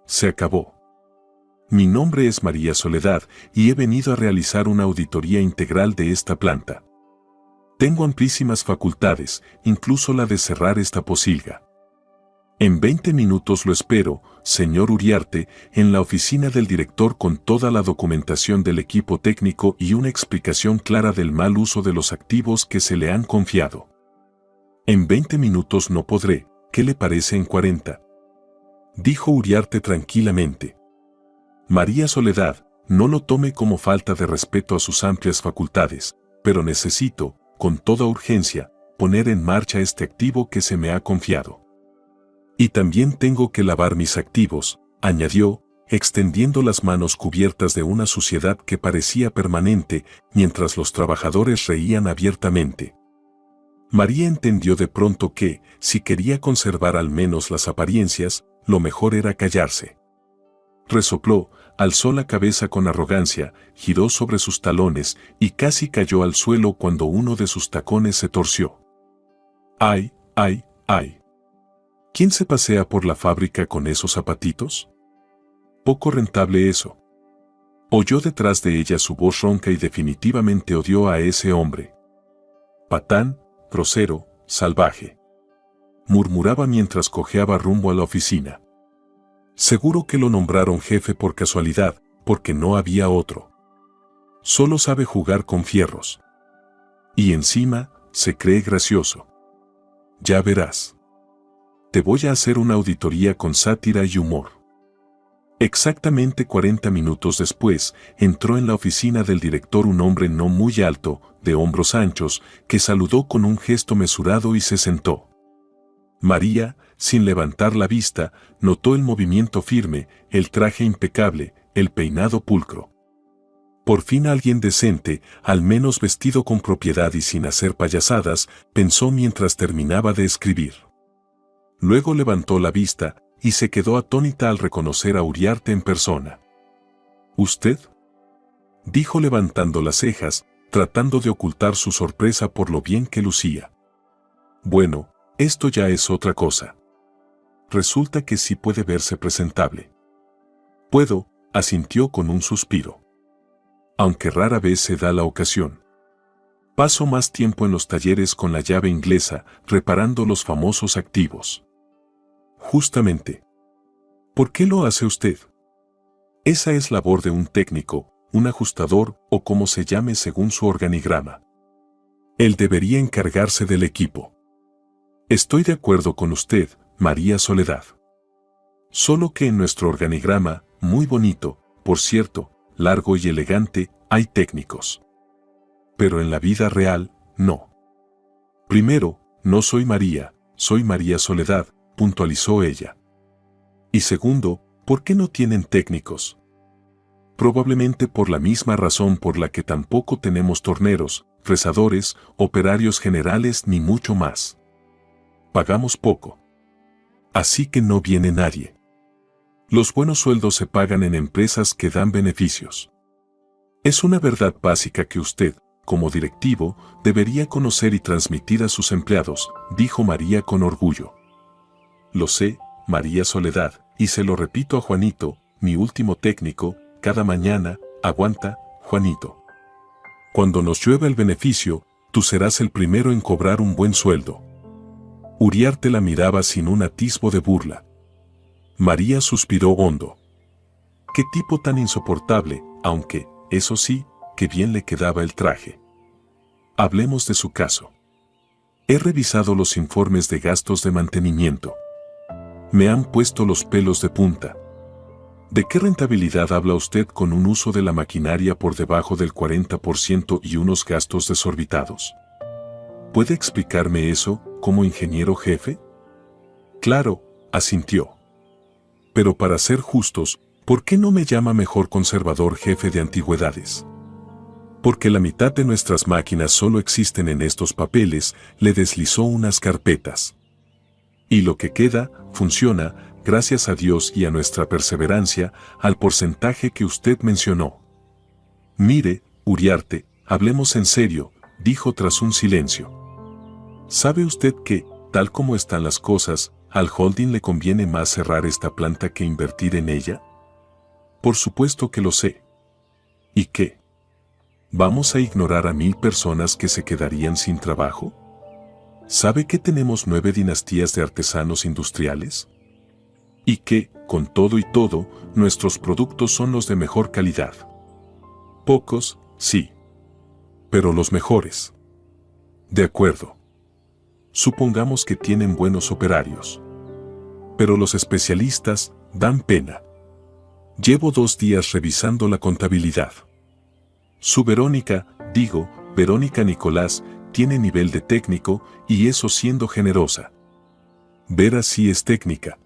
Se acabó. Mi nombre es María Soledad y he venido a realizar una auditoría integral de esta planta. Tengo amplísimas facultades, incluso la de cerrar esta pocilga. En 20 minutos lo espero, señor Uriarte, en la oficina del director con toda la documentación del equipo técnico y una explicación clara del mal uso de los activos que se le han confiado. En 20 minutos no podré, ¿qué le parece en 40? Dijo Uriarte tranquilamente. María Soledad, no lo tome como falta de respeto a sus amplias facultades, pero necesito, con toda urgencia, poner en marcha este activo que se me ha confiado. Y también tengo que lavar mis activos, añadió, extendiendo las manos cubiertas de una suciedad que parecía permanente, mientras los trabajadores reían abiertamente. María entendió de pronto que, si quería conservar al menos las apariencias, lo mejor era callarse. Resopló, alzó la cabeza con arrogancia, giró sobre sus talones y casi cayó al suelo cuando uno de sus tacones se torció. ¡Ay, ay, ay! ¿Quién se pasea por la fábrica con esos zapatitos? Poco rentable eso. Oyó detrás de ella su voz ronca y definitivamente odió a ese hombre. Patán, grosero, salvaje. Murmuraba mientras cojeaba rumbo a la oficina. Seguro que lo nombraron jefe por casualidad, porque no había otro. Solo sabe jugar con fierros. Y encima, se cree gracioso. Ya verás. Te voy a hacer una auditoría con sátira y humor. Exactamente 40 minutos después, entró en la oficina del director un hombre no muy alto, de hombros anchos, que saludó con un gesto mesurado y se sentó. María, sin levantar la vista, notó el movimiento firme, el traje impecable, el peinado pulcro. Por fin alguien decente, al menos vestido con propiedad y sin hacer payasadas, pensó mientras terminaba de escribir. Luego levantó la vista y se quedó atónita al reconocer a Uriarte en persona. ¿Usted? Dijo levantando las cejas, tratando de ocultar su sorpresa por lo bien que lucía. Bueno, esto ya es otra cosa. Resulta que sí puede verse presentable. Puedo, asintió con un suspiro. Aunque rara vez se da la ocasión. Paso más tiempo en los talleres con la llave inglesa, reparando los famosos activos. Justamente. ¿Por qué lo hace usted? Esa es labor de un técnico, un ajustador o como se llame según su organigrama. Él debería encargarse del equipo. Estoy de acuerdo con usted, María Soledad. Solo que en nuestro organigrama, muy bonito, por cierto, largo y elegante, hay técnicos. Pero en la vida real, no. Primero, no soy María, soy María Soledad, puntualizó ella. Y segundo, ¿por qué no tienen técnicos? Probablemente por la misma razón por la que tampoco tenemos torneros, rezadores, operarios generales ni mucho más. Pagamos poco. Así que no viene nadie. Los buenos sueldos se pagan en empresas que dan beneficios. Es una verdad básica que usted, como directivo, debería conocer y transmitir a sus empleados, dijo María con orgullo. Lo sé, María Soledad, y se lo repito a Juanito, mi último técnico, cada mañana, aguanta, Juanito. Cuando nos llueva el beneficio, tú serás el primero en cobrar un buen sueldo. Uriarte la miraba sin un atisbo de burla. María suspiró hondo. Qué tipo tan insoportable, aunque, eso sí, que bien le quedaba el traje. Hablemos de su caso. He revisado los informes de gastos de mantenimiento. Me han puesto los pelos de punta. ¿De qué rentabilidad habla usted con un uso de la maquinaria por debajo del 40% y unos gastos desorbitados? ¿Puede explicarme eso, como ingeniero jefe? Claro, asintió. Pero para ser justos, ¿por qué no me llama mejor conservador jefe de antigüedades? Porque la mitad de nuestras máquinas solo existen en estos papeles, le deslizó unas carpetas. Y lo que queda, funciona, gracias a Dios y a nuestra perseverancia, al porcentaje que usted mencionó. Mire, Uriarte, hablemos en serio, dijo tras un silencio. ¿Sabe usted que, tal como están las cosas, al holding le conviene más cerrar esta planta que invertir en ella? Por supuesto que lo sé. ¿Y qué? ¿Vamos a ignorar a 1000 personas que se quedarían sin trabajo? ¿Sabe que tenemos 9 dinastías de artesanos industriales? Y que, con todo y todo, nuestros productos son los de mejor calidad. Pocos, sí. Pero los mejores. De acuerdo. Supongamos que tienen buenos operarios. Pero los especialistas dan pena. Llevo 2 días revisando la contabilidad. Su Verónica Nicolás, tiene nivel de técnico y eso siendo generosa. Vera sí es técnica.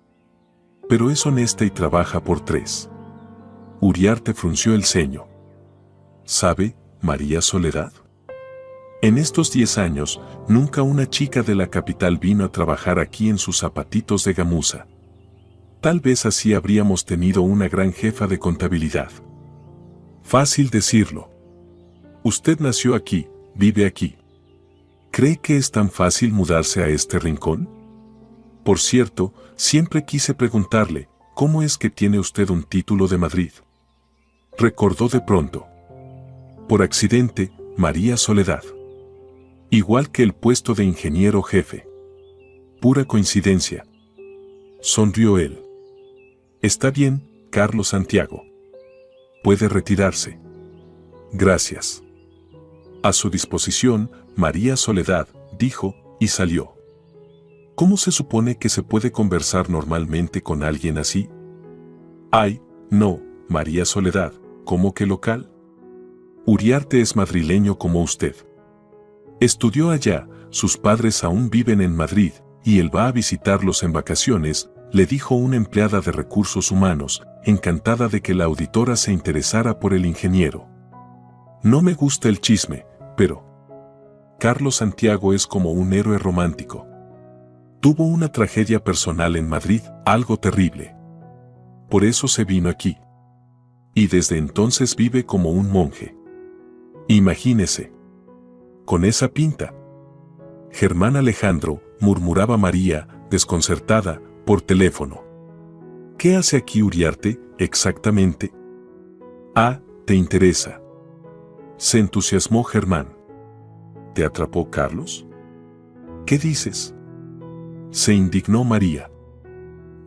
Pero es honesta y trabaja por 3. Uriarte frunció el ceño. ¿Sabe, María Soledad? En estos 10 años, nunca una chica de la capital vino a trabajar aquí en sus zapatitos de gamuza. Tal vez así habríamos tenido una gran jefa de contabilidad. Fácil decirlo. Usted nació aquí, vive aquí. ¿Cree que es tan fácil mudarse a este rincón? Por cierto, siempre quise preguntarle, ¿cómo es que tiene usted un título de Madrid? Recordó de pronto. Por accidente, María Soledad. Igual que el puesto de ingeniero jefe. Pura coincidencia. Sonrió él. Está bien, Carlos Santiago. Puede retirarse. Gracias. A su disposición, María Soledad, dijo, y salió. ¿Cómo se supone que se puede conversar normalmente con alguien así? Ay, no, María Soledad, ¿cómo que local? Uriarte es madrileño como usted. Estudió allá, sus padres aún viven en Madrid, y él va a visitarlos en vacaciones, le dijo una empleada de recursos humanos, encantada de que la auditora se interesara por el ingeniero. No me gusta el chisme, pero Carlos Santiago es como un héroe romántico. Tuvo una tragedia personal en Madrid, algo terrible. Por eso se vino aquí. Y desde entonces vive como un monje. Imagínese. Con esa pinta. Germán Alejandro, murmuraba María, desconcertada, por teléfono. ¿Qué hace aquí Uriarte, exactamente? Ah, ¿te interesa? Se entusiasmó Germán. ¿Te atrapó Carlos? ¿Qué dices? Se indignó María.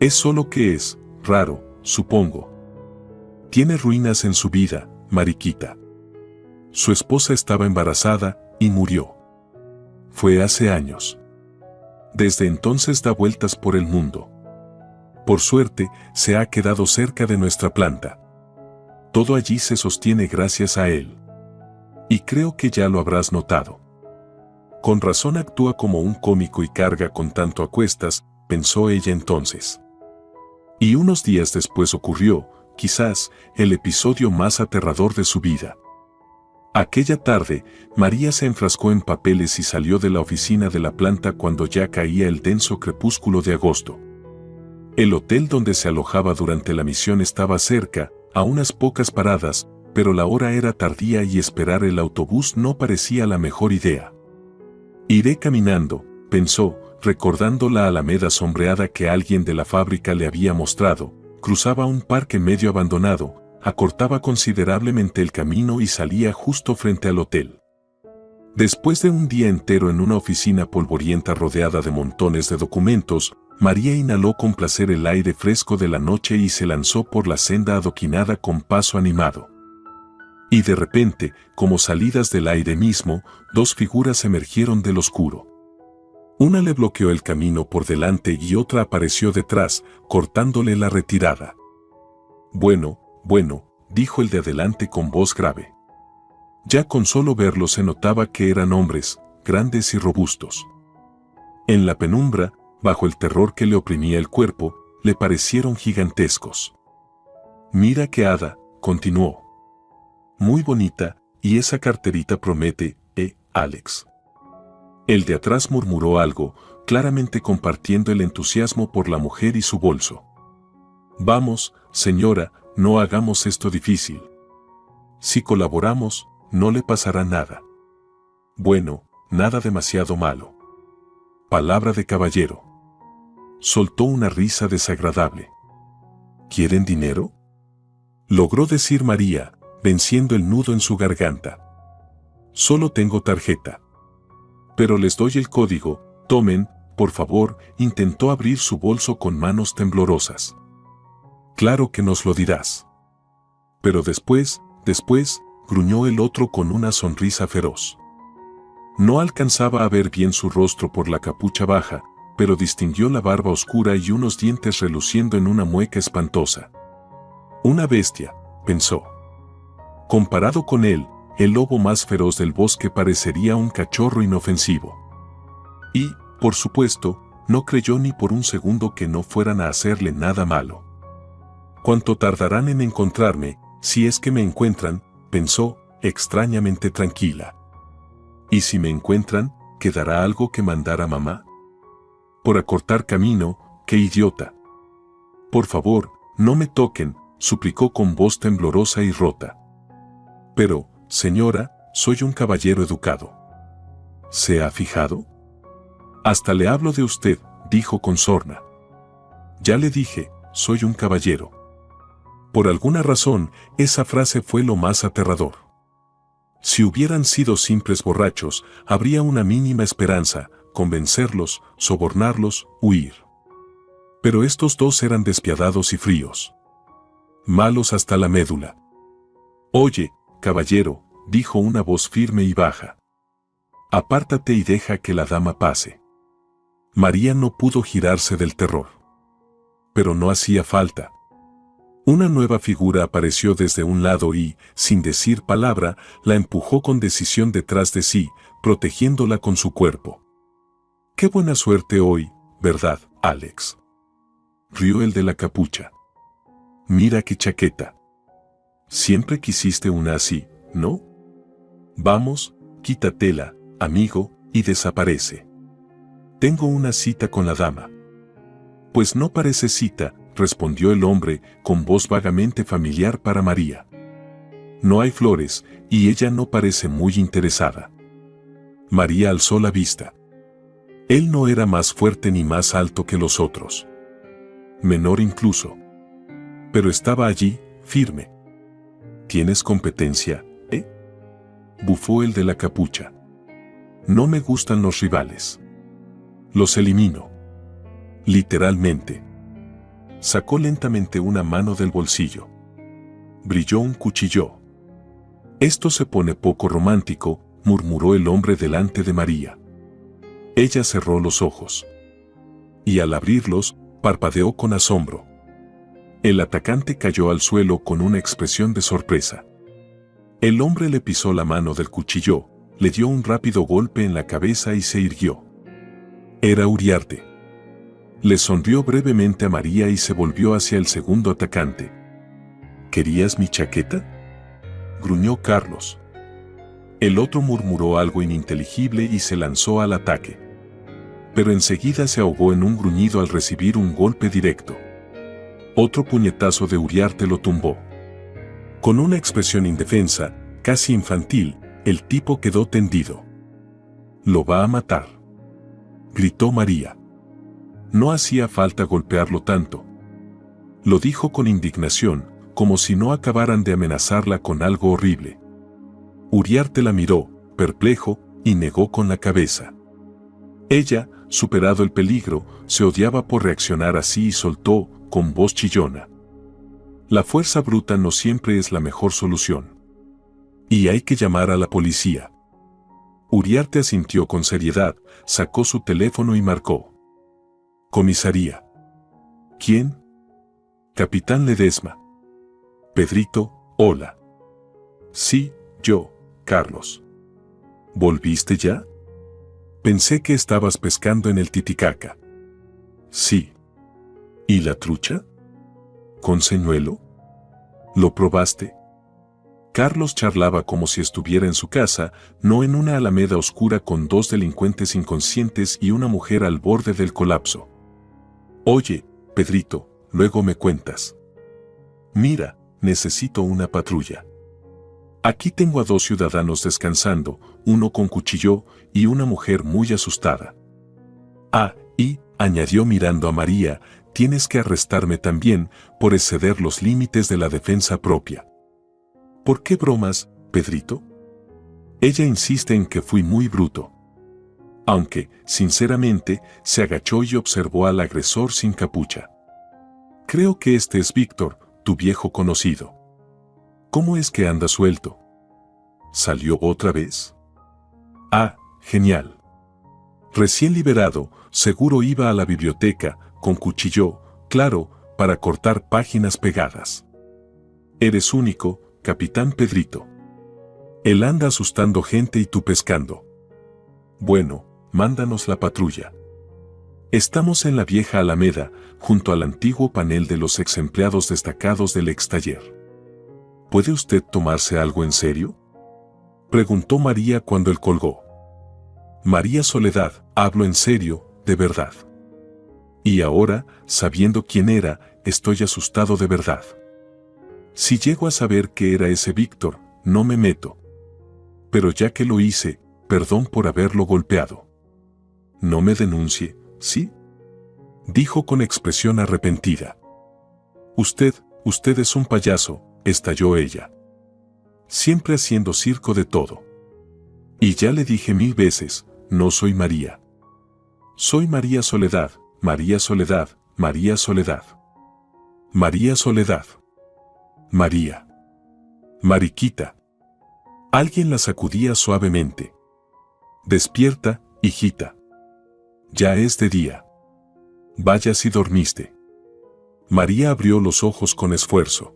Es solo que es, raro, supongo. Tiene ruinas en su vida, mariquita. Su esposa estaba embarazada y murió. Fue hace años. Desde entonces da vueltas por el mundo. Por suerte, se ha quedado cerca de nuestra planta. Todo allí se sostiene gracias a él. Y creo que ya lo habrás notado. Con razón actúa como un cómico y carga con tanto a cuestas, pensó ella entonces. Y unos días después ocurrió, quizás, el episodio más aterrador de su vida. Aquella tarde, María se enfrascó en papeles y salió de la oficina de la planta cuando ya caía el denso crepúsculo de agosto. El hotel donde se alojaba durante la misión estaba cerca, a unas pocas paradas, pero la hora era tardía y esperar el autobús no parecía la mejor idea. Iré caminando, pensó, recordando la alameda sombreada que alguien de la fábrica le había mostrado, cruzaba un parque medio abandonado, acortaba considerablemente el camino y salía justo frente al hotel. Después de un día entero en una oficina polvorienta rodeada de montones de documentos, María inhaló con placer el aire fresco de la noche y se lanzó por la senda adoquinada con paso animado. Y de repente, como salidas del aire mismo, dos figuras emergieron del oscuro. Una le bloqueó el camino por delante y otra apareció detrás, cortándole la retirada. Bueno, dijo el de adelante con voz grave. Ya con solo verlos se notaba que eran hombres, grandes y robustos. En la penumbra, bajo el terror que le oprimía el cuerpo, le parecieron gigantescos. Mira qué hada, continuó. Muy bonita, y esa carterita promete, Alex. El de atrás murmuró algo, claramente compartiendo el entusiasmo por la mujer y su bolso. Vamos, señora, no hagamos esto difícil. Si colaboramos, no le pasará nada. Bueno, nada demasiado malo. Palabra de caballero. Soltó una risa desagradable. ¿Quieren dinero?, logró decir María, venciendo el nudo en su garganta. Solo tengo tarjeta. Pero les doy el código, tomen, por favor, intentó abrir su bolso con manos temblorosas. Claro que nos lo dirás. Pero después, gruñó el otro con una sonrisa feroz. No alcanzaba a ver bien su rostro por la capucha baja, pero distinguió la barba oscura y unos dientes reluciendo en una mueca espantosa. Una bestia, pensó. Comparado con él, el lobo más feroz del bosque parecería un cachorro inofensivo. Y, por supuesto, no creyó ni por un segundo que no fueran a hacerle nada malo. ¿Cuánto tardarán en encontrarme, si es que me encuentran?, pensó, extrañamente tranquila. ¿Y si me encuentran, quedará algo que mandar a mamá? Por acortar camino, qué idiota. Por favor, no me toquen, suplicó con voz temblorosa y rota. Pero, señora, soy un caballero educado. ¿Se ha fijado? Hasta le hablo de usted, dijo con sorna. Ya le dije, soy un caballero. Por alguna razón, esa frase fue lo más aterrador. Si hubieran sido simples borrachos, habría una mínima esperanza, convencerlos, sobornarlos, huir. Pero estos dos eran despiadados y fríos. Malos hasta la médula. Oye, caballero, dijo una voz firme y baja. Apártate y deja que la dama pase. María no pudo girarse del terror. Pero no hacía falta. Una nueva figura apareció desde un lado y, sin decir palabra, la empujó con decisión detrás de sí, protegiéndola con su cuerpo. Qué buena suerte hoy, ¿verdad, Alex? Rió el de la capucha. Mira qué chaqueta. Siempre quisiste una así, ¿no? Vamos, quítatela, amigo, y desaparece. Tengo una cita con la dama. Pues no parece cita, respondió el hombre, con voz vagamente familiar para María. No hay flores, y ella no parece muy interesada. María alzó la vista. Él no era más fuerte ni más alto que los otros. Menor incluso. Pero estaba allí, firme. ¿Tienes competencia, bufó el de la capucha. No me gustan los rivales. Los elimino. Literalmente. Sacó lentamente una mano del bolsillo. Brilló un cuchillo. Esto se pone poco romántico, murmuró el hombre delante de María. Ella cerró los ojos. Y al abrirlos, parpadeó con asombro. El atacante cayó al suelo con una expresión de sorpresa. El hombre le pisó la mano del cuchillo, le dio un rápido golpe en la cabeza y se irguió. Era Uriarte. Le sonrió brevemente a María y se volvió hacia el segundo atacante. ¿Querías mi chaqueta?, gruñó Carlos. El otro murmuró algo ininteligible y se lanzó al ataque. Pero enseguida se ahogó en un gruñido al recibir un golpe directo. Otro puñetazo de Uriarte lo tumbó. Con una expresión indefensa, casi infantil, el tipo quedó tendido. «Lo va a matar», gritó María. No hacía falta golpearlo tanto. Lo dijo con indignación, como si no acabaran de amenazarla con algo horrible. Uriarte la miró, perplejo, y negó con la cabeza. Ella, superado el peligro, se odiaba por reaccionar así y soltó, con voz chillona: la fuerza bruta no siempre es la mejor solución. Y hay que llamar a la policía. Uriarte asintió con seriedad, sacó su teléfono y marcó. Comisaría. ¿Quién? Capitán Ledesma. Pedrito, hola. Sí, yo, Carlos. ¿Volviste ya? Pensé que estabas pescando en el Titicaca. Sí. ¿Y la trucha? ¿Con señuelo? ¿Lo probaste? Carlos charlaba como si estuviera en su casa, no en una alameda oscura con dos delincuentes inconscientes y una mujer al borde del colapso. Oye, Pedrito, luego me cuentas. Mira, necesito una patrulla. Aquí tengo a 2 ciudadanos descansando, uno con cuchillo y una mujer muy asustada. Ah, y, añadió mirando a María, tienes que arrestarme también por exceder los límites de la defensa propia. ¿Por qué bromas, Pedrito? Ella insiste en que fui muy bruto. Aunque, sinceramente, se agachó y observó al agresor sin capucha. Creo que este es Víctor, tu viejo conocido. ¿Cómo es que anda suelto? ¿Salió otra vez? Ah, genial. Recién liberado, seguro iba a la biblioteca, con cuchillo, claro, para cortar páginas pegadas. Eres único, Capitán Pedrito. Él anda asustando gente y tú pescando. Bueno, mándanos la patrulla. Estamos en la vieja Alameda, junto al antiguo panel de los ex empleados destacados del ex taller. ¿Puede usted tomarse algo en serio? Preguntó María cuando él colgó. María Soledad, hablo en serio, de verdad. Y ahora, sabiendo quién era, estoy asustado de verdad. Si llego a saber que era ese Víctor, no me meto. Pero ya que lo hice, perdón por haberlo golpeado. No me denuncie, ¿sí? Dijo con expresión arrepentida. Usted es un payaso, estalló ella. Siempre haciendo circo de todo. Y ya le dije 1000 veces, no soy María. Soy María Soledad, María Soledad, María Soledad. María Soledad. María. Mariquita. Alguien la sacudía suavemente. Despierta, hijita. Ya es de día. Vaya si dormiste. María abrió los ojos con esfuerzo.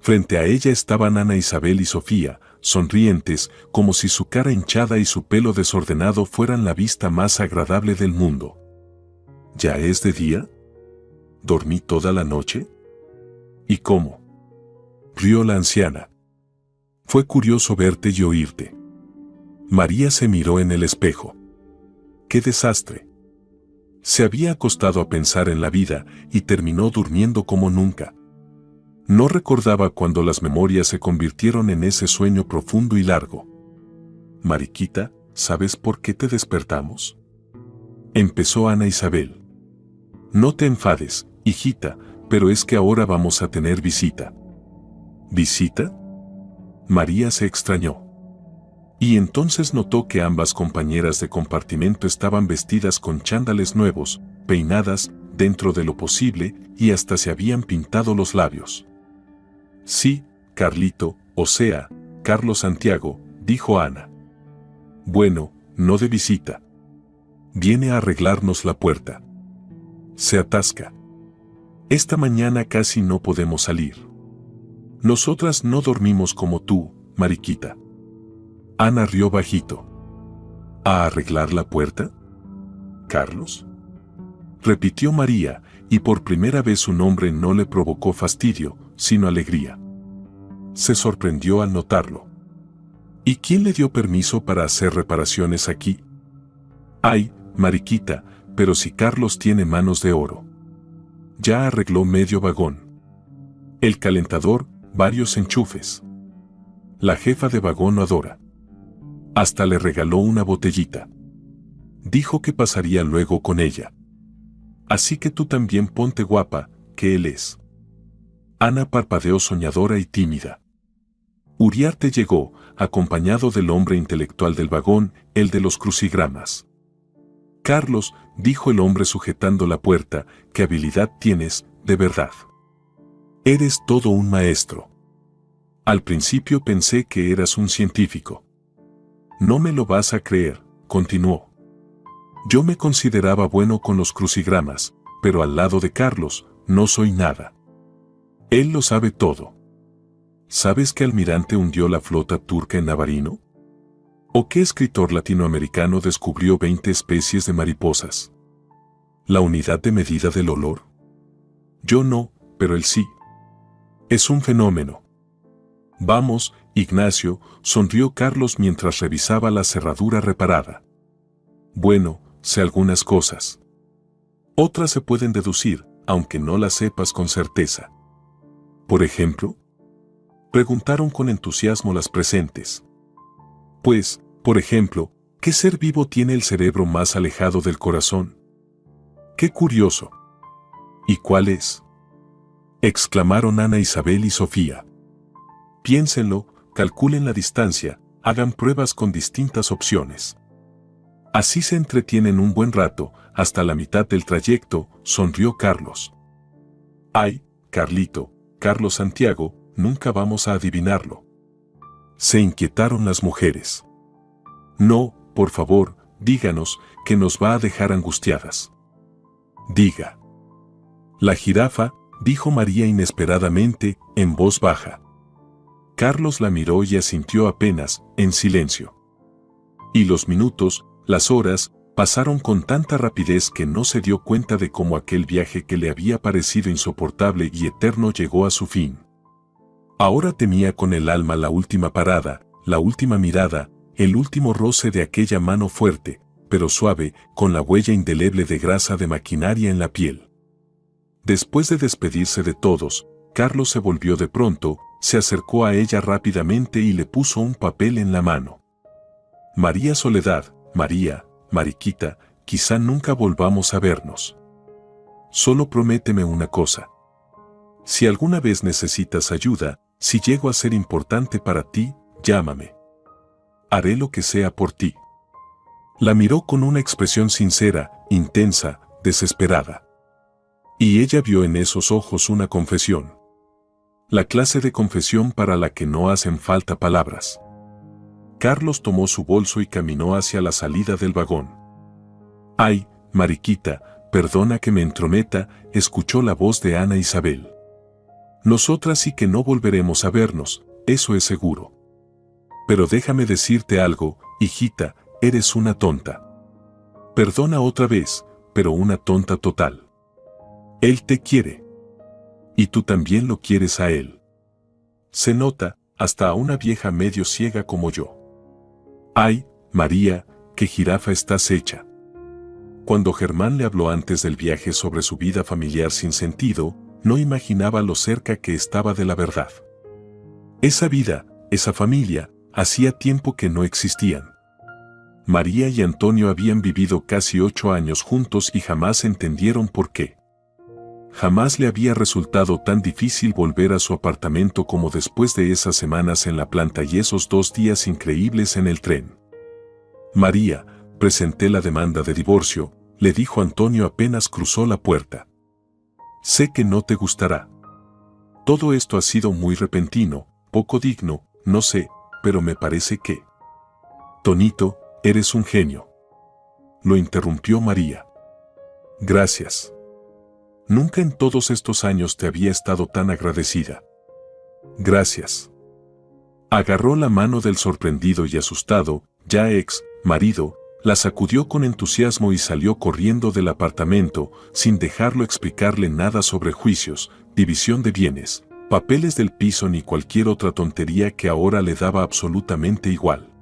Frente a ella estaban Ana Isabel y Sofía, sonrientes, como si su cara hinchada y su pelo desordenado fueran la vista más agradable del mundo. ¿Ya es de día? ¿Dormí toda la noche? ¿Y cómo? Rió la anciana. Fue curioso verte y oírte. María se miró en el espejo. ¡Qué desastre! Se había acostado a pensar en la vida y terminó durmiendo como nunca. No recordaba cuando las memorias se convirtieron en ese sueño profundo y largo. Mariquita, ¿sabes por qué te despertamos? Empezó Ana Isabel. No te enfades, hijita, pero es que ahora vamos a tener visita. ¿Visita? María se extrañó. Y entonces notó que ambas compañeras de compartimento estaban vestidas con chándales nuevos, peinadas, dentro de lo posible, y hasta se habían pintado los labios. Sí, Carlito, o sea, Carlos Santiago, dijo Ana. Bueno, no de visita. Viene a arreglarnos la puerta. Se atasca. Esta mañana casi no podemos salir. Nosotras no dormimos como tú, Mariquita. Ana rió bajito. ¿A arreglar la puerta? ¿Carlos? Repitió María, y por primera vez su nombre no le provocó fastidio, sino alegría. Se sorprendió al notarlo. ¿Y quién le dio permiso para hacer reparaciones aquí? Ay, Mariquita, pero si Carlos tiene manos de oro. Ya arregló medio vagón. El calentador, varios enchufes. La jefa de vagón lo adora. Hasta le regaló una botellita. Dijo que pasaría luego con ella. Así que tú también ponte guapa, que él es. Ana parpadeó soñadora y tímida. Uriarte llegó, acompañado del hombre intelectual del vagón, el de los crucigramas. Carlos, dijo el hombre sujetando la puerta, ¿qué habilidad tienes, de verdad? Eres todo un maestro. Al principio pensé que eras un científico. No me lo vas a creer, continuó. Yo me consideraba bueno con los crucigramas, pero al lado de Carlos, no soy nada. Él lo sabe todo. ¿Sabes qué almirante hundió la flota turca en Navarino? ¿O qué escritor latinoamericano descubrió 20 especies de mariposas? ¿La unidad de medida del olor? Yo no, pero él sí. Es un fenómeno. Vamos, Ignacio, sonrió Carlos mientras revisaba la cerradura reparada. Bueno, sé algunas cosas. Otras se pueden deducir, aunque no las sepas con certeza. ¿Por ejemplo? Preguntaron con entusiasmo las presentes. Pues, por ejemplo, ¿qué ser vivo tiene el cerebro más alejado del corazón? ¡Qué curioso! ¿Y cuál es? Exclamaron Ana Isabel y Sofía. Piénsenlo, calculen la distancia, hagan pruebas con distintas opciones. Así se entretienen un buen rato, hasta la mitad del trayecto, sonrió Carlos. Ay, Carlito, Carlos Santiago, nunca vamos a adivinarlo. Se inquietaron las mujeres. No, por favor, díganos, que nos va a dejar angustiadas. Diga. La jirafa, dijo María inesperadamente, en voz baja. Carlos la miró y asintió apenas, en silencio. Y los minutos, las horas, pasaron con tanta rapidez que no se dio cuenta de cómo aquel viaje que le había parecido insoportable y eterno llegó a su fin. Ahora temía con el alma la última parada, la última mirada, el último roce de aquella mano fuerte, pero suave, con la huella indeleble de grasa de maquinaria en la piel. Después de despedirse de todos, Carlos se volvió de pronto, se acercó a ella rápidamente y le puso un papel en la mano. María Soledad, María, Mariquita, quizá nunca volvamos a vernos. Solo prométeme una cosa. Si alguna vez necesitas ayuda, si llego a ser importante para ti, llámame. Haré lo que sea por ti. La miró con una expresión sincera, intensa, desesperada. Y ella vio en esos ojos una confesión. La clase de confesión para la que no hacen falta palabras. Carlos tomó su bolso y caminó hacia la salida del vagón. Ay, Mariquita, perdona que me entrometa, escuchó la voz de Ana Isabel. Nosotras sí que no volveremos a vernos, eso es seguro. Pero déjame decirte algo, hijita, eres una tonta. Perdona otra vez, pero una tonta total. Él te quiere. Y tú también lo quieres a él. Se nota, hasta a una vieja medio ciega como yo. Ay, María, qué jirafa estás hecha. Cuando Germán le habló antes del viaje sobre su vida familiar sin sentido, no imaginaba lo cerca que estaba de la verdad. Esa vida, esa familia, hacía tiempo que no existían. María y Antonio habían vivido casi 8 años juntos y jamás entendieron por qué. Jamás le había resultado tan difícil volver a su apartamento como después de esas semanas en la planta y esos 2 días increíbles en el tren. María, presenté la demanda de divorcio, le dijo Antonio apenas cruzó la puerta. Sé que no te gustará. Todo esto ha sido muy repentino, poco digno, no sé, pero me parece que... Tonito, eres un genio. Lo interrumpió María. Gracias. Nunca en todos estos años te había estado tan agradecida. Gracias. Agarró la mano del sorprendido y asustado, ya ex marido, la sacudió con entusiasmo y salió corriendo del apartamento, sin dejarlo explicarle nada sobre juicios, división de bienes, papeles del piso ni cualquier otra tontería que ahora le daba absolutamente igual.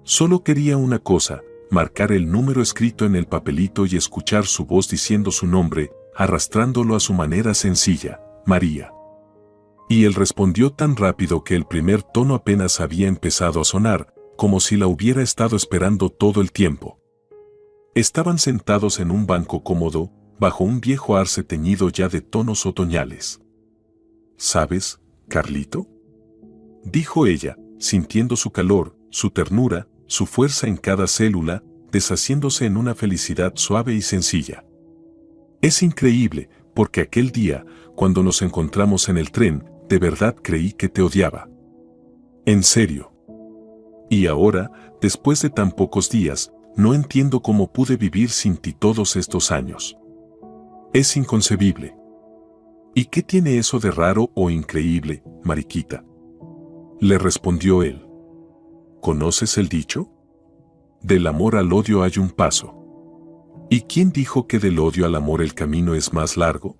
Solo quería una cosa, marcar el número escrito en el papelito y escuchar su voz diciendo su nombre, arrastrándolo a su manera sencilla, María. Y él respondió tan rápido que el primer tono apenas había empezado a sonar, como si la hubiera estado esperando todo el tiempo. Estaban sentados en un banco cómodo, bajo un viejo arce teñido ya de tonos otoñales. ¿Sabes, Carlito?, dijo ella, sintiendo su calor, su ternura, su fuerza en cada célula, deshaciéndose en una felicidad suave y sencilla. Es increíble, porque aquel día, cuando nos encontramos en el tren, de verdad creí que te odiaba. En serio. Y ahora, después de tan pocos días, no entiendo cómo pude vivir sin ti todos estos años. Es inconcebible. ¿Y qué tiene eso de raro o increíble, Mariquita?, le respondió él. ¿Conoces el dicho? Del amor al odio hay un paso. ¿Y quién dijo que del odio al amor el camino es más largo?